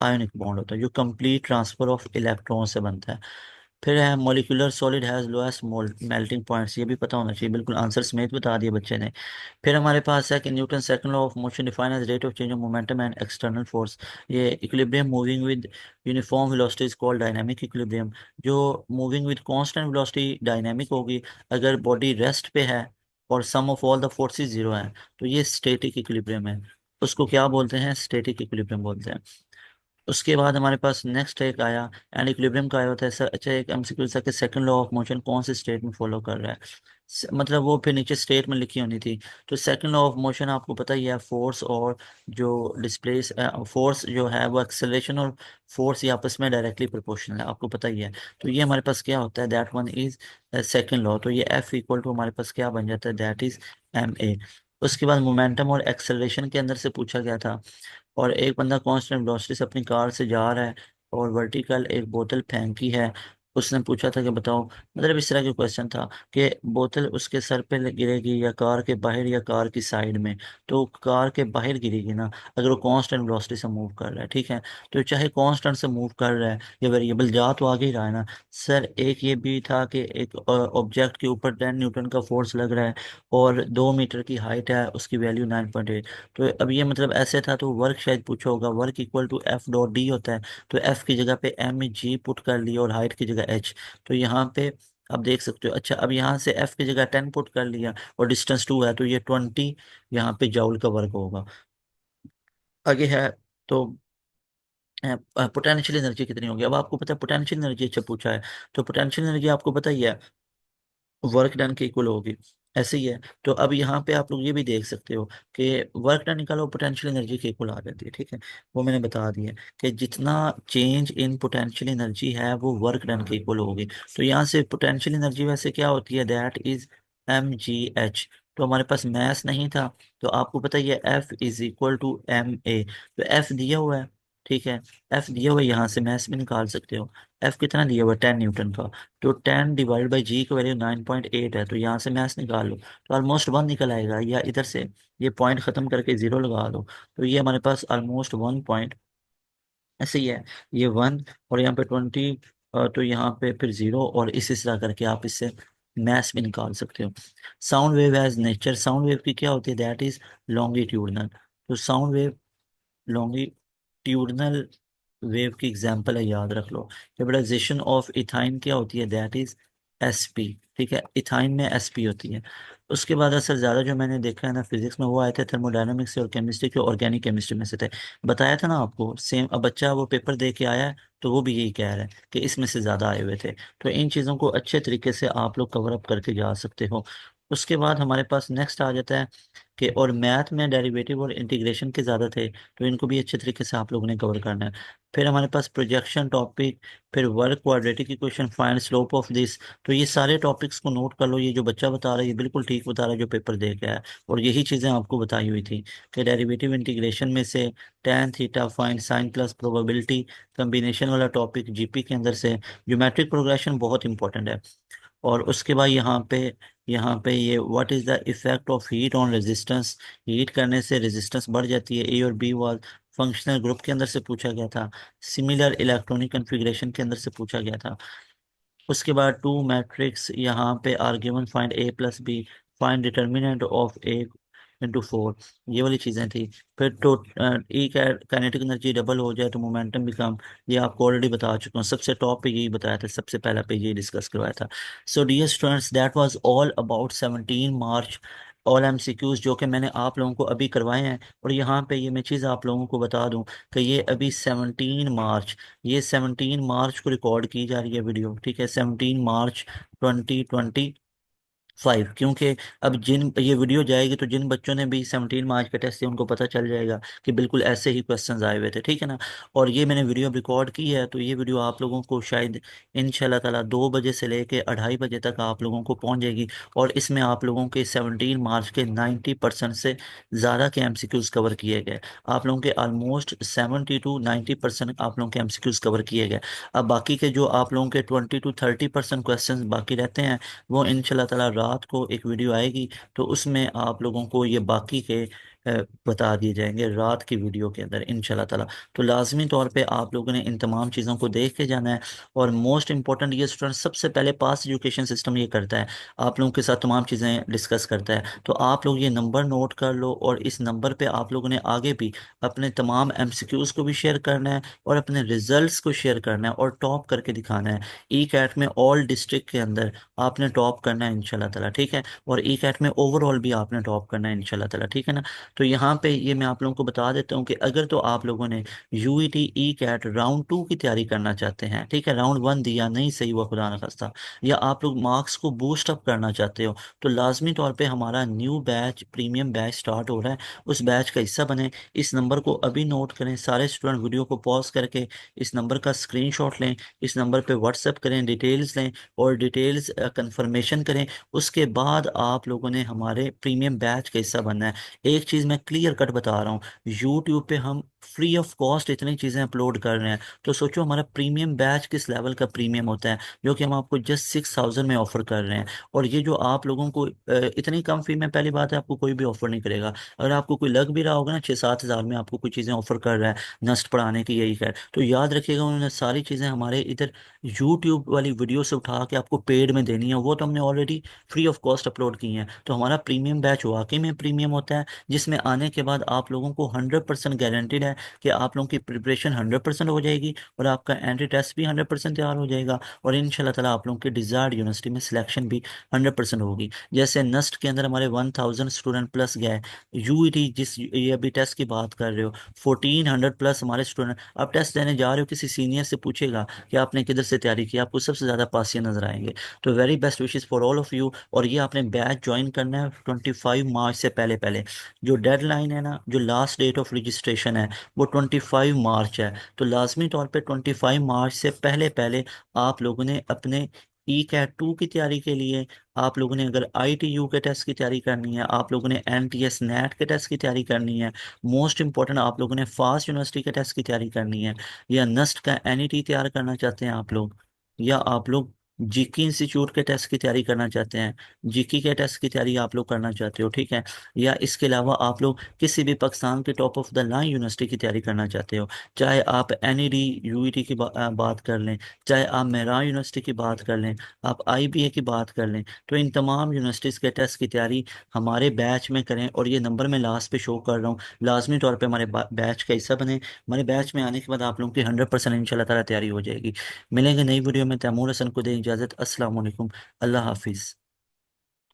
आयोनिक बॉन्ड होता है, जो कंप्लीट ट्रांसफर ऑफ इलेक्ट्रॉन से बनता है। फिर है molecular solid has lowest melting points, ये भी पता होना चाहिए, बिल्कुल आंसर समेत बता दिया बच्चे ने। फिर हमारे पास है कि Newton second law of motion define as rate of change of momentum and external force. ये equilibrium moving with uniform velocity is called dynamic equilibrium. जो moving with constant velocity dynamic होगी, अगर बॉडी रेस्ट पे है और sum of all the forces zero है, तो ये स्टैटिक इक्विलिब्रियम है। उसको क्या बोलते हैं, स्टैटिक इक्विलिब्रियम बोलते हैं। उसके बाद हमारे पास नेक्स्ट एक आया एंड इक्विलिब्रियम का आया होता है सर। अच्छा एक एमसीक्यू था कि सेकंड लॉ ऑफ मोशन कौन से स्टेट में फॉलो कर रहा है, मतलब वो फिर नीचे स्टेट में लिखी होनी थी। तो सेकंड लॉ ऑफ मोशन आपको पता ही है, फोर्स और जो डिस्प्लेस फोर्स जो है वो एक्सेलरेशन और फोर्स ये आपस में डायरेक्टली प्रोपोर्शनल है, आपको पता ही है। तो ये हमारे पास क्या होता है, that one is second law. तो ये F इक्वल टू हमारे पास क्या बन जाता है, दैट इज ma। उसके बाद मोमेंटम और एक्सेलरेशन के अंदर से पूछा गया था। और एक बंदा कांस्टेंट वेलोसिटी से अपनी कार से जा रहा है और वर्टिकल एक बोतल फेंकी है। उसने पूछा था कि बताओ, मतलब इस तरह के क्वेश्चन था कि बोतल उसके सर पे गिरेगी या कार के बाहर या कार की साइड में। तो कार के बाहर गिरेगी ना, अगर वो कांस्टेंट वेलोसिटी से मूव कर रहा है, ठीक है। तो चाहे कांस्टेंट से मूव कर रहा है या वेरिएबल, जा तो आगे ही रहा है ना। सर एक ये भी था कि एक ऑब्जेक्ट के ऊपर 10 न्यूटन का फोर्स लग रहा है और 2 मीटर की हाइट है, उसकी वैल्यू 9.8। तो अब ये मतलब ऐसे था, तो वर्क शायद पूछा होगा, वर्क इक्वल टू F.D होता है। तो F की जगह पे mg पुट कर लिया और हाइट की जगह h। तो यहाँ पे आप देख सकते हो। अच्छा अब यहाँ से F की जगह 10 पुट कर लिया और डिस्टेंस 2 है, तो ये 20 यहाँ पे जाउल का वर्क होगा। आगे है तो पोटेंशियल एनर्जी कितनी होगी। अब आपको पता है पोटेंशियल एनर्जी, अच्छा पूछा है, तो पोटेंशियल एनर्जी आपको पता ही है वर्क डन के इक्वल होगी, ऐसे ही है। तो अब यहाँ पे आप लोग ये भी देख सकते हो कि वर्क डन निकालो पोटेंशियल एनर्जी के इक्वल आ जाती है, ठीक है। वो मैंने बता दिया कि जितना चेंज इन पोटेंशियल एनर्जी है वो वर्क डन के इक्वल होगी। तो यहाँ से पोटेंशियल एनर्जी वैसे क्या होती है, दैट इज mgh। तो हमारे पास मैस नहीं था, तो आपको पता ही है F is equal to ma। तो F दिया हुआ है, ठीक है। F दिया हुआ है, यहाँ से मैस भी निकाल सकते हो। F कितना दिया हुआ है, 10 न्यूटन का। तो 10 डिवाइड बाई जी की वैल्यू 9.8 है, तो यहाँ से मैथ्स निकाल लो तो ऑलमोस्ट 1 निकल आएगा, या इधर से ये पॉइंट खत्म करके 0 लगा दो। तो ये हमारे पास ऑलमोस्ट 1 पॉइंट ऐसे ही है, ये 1 और यहाँ पे 20। तो यहाँ पे फिर 0, और इसी तरह करके आप इससे मैथ्स भी निकाल सकते हो। Sound wave as nature, sound wave की क्या होती है, दैट इज लॉन्गिट्यूडनल। तो साउंड वेव लॉन्गिट्यूडनल वेव की एग्जांपल है, याद रख लो। हाइब्रिडाइजेशन ऑफ इथाइन क्या होती है, दैट इज sp, ठीक है। इथाइन में sp होती है। उसके बाद असर ज़्यादा जो मैंने देखा है ना फिजिक्स में, वो आए थे थर्मोडायनामिक्स से और केमिस्ट्री के, ऑर्गेनिक केमिस्ट्री में से थे। बताया था ना आपको सेम। अब बच्चा वो पेपर दे के आया है तो वो भी यही कह रहा है कि इसमें से ज़्यादा आए हुए थे। तो इन चीज़ों को अच्छे तरीके से आप लोग कवर अप करके जा सकते हो। उसके बाद हमारे पास नेक्स्ट आ जाता है कि और मैथ में डेरिवेटिव और इंटीग्रेशन के ज़्यादा थे, तो इनको भी अच्छे तरीके से आप लोगों ने कवर करना है। फिर हमारे पास प्रोजेक्शन टॉपिक, फिर work quadratic equation, find slope of this. तो ये सारे टॉपिक्स को नोट कर लो, ये जो बच्चा बता रहा है ये बिल्कुल ठीक बता रहा है जो पेपर दे के आया है। और यही चीज़ें आपको बताई हुई थी कि डेरिवेटिव इंटीग्रेशन में से tan theta find sign plus probability, combination वाला टॉपिक जीपी के अंदर से, ज्योमेट्रिक प्रोग्रेशन बहुत इंपॉर्टेंट है। और उसके बाद यहाँ पे ये what is the effect of heat on resistance, heat करने से रेजिस्टेंस बढ़ जाती है। ए और बी वाल फंक्शनल ग्रुप के अंदर से पूछा गया था, सिमिलर इलेक्ट्रॉनिक कन्फिग्रेशन के अंदर से पूछा गया था। उसके बाद टू मैट्रिक्स, यहाँ पे argument find a+b, find determinant of a × 4, ये वाली चीज़ें थी। फिर तो ई काइनेटिक एनर्जी डबल हो जाए तो मोमेंटम भी कम, ये आपको ऑलरेडी बता चुका हूँ, सबसे टॉप पे यही बताया था, सबसे पहला पेज ये डिस्कस करवाया था। So dear students, that was all about 17 March all MCQs जो कि मैंने आप लोगों को अभी करवाए हैं। और यहाँ पे ये मैं चीज़ आप लोगों को बता दूं कि ये अभी 17 मार्च, ये 17 मार्च को रिकॉर्ड की जा रही है वीडियो, ठीक है, 17 मार्च 2025। क्योंकि अब जिन ये वीडियो जाएगी तो जिन बच्चों ने भी 17 मार्च का टेस्ट दिया उनको पता चल जाएगा कि बिल्कुल ऐसे ही क्वेश्चंस आए हुए थे, ठीक है ना। और ये मैंने वीडियो रिकॉर्ड की है, तो ये वीडियो आप लोगों को शायद इंशाल्लाह ताला 2 बजे से लेके 2:30 बजे तक आप लोगों को पहुंच जाएगी। और इसमें आप लोगों के 17 मार्च के 90% से ज़्यादा के एमसीक्यूज कवर किए गए। आप लोगों के ऑलमोस्ट 70 to 90% आप लोगों के एमसीक्यूज कवर किए गए। अब बाकी के जो आप लोगों के 20 to 30% क्वेश्चन बाकी रहते हैं, वो इंशाल्लाह ताला रात को एक वीडियो आएगी, तो उसमें आप लोगों को ये बाकी के बता दिए जाएंगे रात की वीडियो के अंदर इंशाल्लाह ताला। तो लाजमी तौर पे आप लोगों ने इन तमाम चीज़ों को देख के जाना है। और मोस्ट इंपॉर्टेंट, ये स्टूडेंट सबसे पहले पास एजुकेशन सिस्टम ये करता है, आप लोगों के साथ तमाम चीज़ें डिस्कस करता है। तो आप लोग ये नंबर नोट कर लो, और इस नंबर पे आप लोगों ने आगे भी अपने तमाम एमसीक्यूज़ को भी शेयर करना है, और अपने रिजल्ट्स को शेयर करना है, और टॉप करके दिखाना है। ई कैट में ऑल डिस्ट्रिक्ट के अंदर आपने टॉप करना है इंशाल्लाह ताला, ठीक है। और ई कैट में ओवरऑल भी आपने टॉप करना है इंशाल्लाह ताला, ठीक है ना। तो यहाँ पे ये मैं आप लोगों को बता देता हूँ कि अगर तो आप लोगों ने यूईटी ई कैट राउंड 2 की तैयारी करना चाहते हैं, ठीक है, राउंड 1 दिया नहीं सही हुआ खुदा न खास्ता, या आप लोग मार्क्स को बूस्ट अप करना चाहते हो, तो लाजमी तौर पे हमारा new batch, premium batch start हो रहा है। उस बैच का हिस्सा बने। इस नंबर को अभी नोट करें, सारे स्टूडेंट वीडियो को पॉज करके इस नंबर का स्क्रीनशॉट लें, इस नंबर पे व्हाट्सएप करें, डिटेल्स लें, और डिटेल्स कंफर्मेशन करें। उसके बाद आप लोगों ने हमारे प्रीमियम बैच का हिस्सा बनना है। एक चीज़ मैं क्लियर कट बता रहा हूँ, यूट्यूब पे हम फ्री ऑफ कॉस्ट इतनी चीज़ें अपलोड कर रहे हैं, तो सोचो हमारा प्रीमियम बैच किस लेवल का प्रीमियम होता है, जो कि हम आपको जस्ट 6,000 में ऑफर कर रहे हैं। और ये जो आप लोगों को इतनी कम फी में, पहली बात है आपको कोई भी ऑफर नहीं करेगा। अगर आपको कोई लग भी रहा होगा ना 6-7 हज़ार में आपको कोई चीज़ें ऑफर कर रहा है नस्ट पढ़ाने की, यही कर, तो याद रखिएगा उन्होंने सारी चीज़ें हमारे इधर यूट्यूब वाली वीडियो से उठा के आपको पेड में देनी है, वो तो हमने already free of cost upload की हैं। तो हमारा प्रीमियम बैच वाकई में प्रीमियम होता है, जिसमें आने के बाद आप लोगों को 100% गारंटीड है कि आप लोगों की प्रिपरेशन 100% हो जाएगी, और आपका एंट्री टेस्ट भी 100% तैयार हो जाएगा, और इंशाल्लाह ताला आप लोगों की डिजायर्ड यूनिवर्सिटी में सिलेक्शन भी 100% होगी। जैसे नस्ट के अंदर हमारे 1000 स्टूडेंट प्लस गए, यूईटी जिस ये अभी टेस्ट की बात कर रहे हो, 1400 प्लस हमारे स्टूडेंट। आप टेस्ट देने जा रहे हो, किसी सीनियर से पूछेगा कि आपने किधर से तैयारी की, आपको सबसे ज़्यादा पासियां नजर आएंगे। तो very best wishes for all of you. और ये आपने बैच ज्वाइन करना है 25 मार्च से पहले पहले। जो डेडलाइन है ना, जो लास्ट डेट ऑफ रजिस्ट्रेशन है, वो 25 मार्च है। तो लाजमी तौर पे 25 मार्च से पहले पहले आप लोगों ने अपने ई कैट 2 की तैयारी के लिए, आप लोगों ने अगर ITU के टेस्ट की तैयारी करनी है, आप लोगों ने NTS नेट के टेस्ट की तैयारी करनी है, मोस्ट इंपॉर्टेंट आप लोगों ने फास्ट यूनिवर्सिटी के टेस्ट की तैयारी करनी है, या नस्ट का NET तैयार करना चाहते हैं आप लोग, या आप लोग जीकी इंस्टीट्यूट के टेस्ट की तैयारी करना चाहते हैं, जीकी के टेस्ट की तैयारी आप लोग करना चाहते हो, ठीक है, या इसके अलावा आप लोग किसी भी पाकिस्तान के top of the line university की तैयारी करना चाहते हो, चाहे आप NED यूईटी की बात कर लें, चाहे आप मेहरान यूनिवर्सिटी की बात कर लें, आप IBA की बात कर लें, तो इन तमाम यूनिवर्सिटीज़ के टेस्ट की तैयारी हमारे बैच में करें। और ये नंबर मैं लास्ट पे शो कर रहा हूँ, लाजमी तौर पे हमारे बैच का हिस्सा बने। हमारे बैच में आने के बाद आप लोगों की 100% इंशाल्लाह ताला तैयारी हो जाएगी। मिलेंगे नई वीडियो में। तैमूर हसन को दें इजाज़त। अस्सलाम वालेकुम। अल्लाह हाफिज़।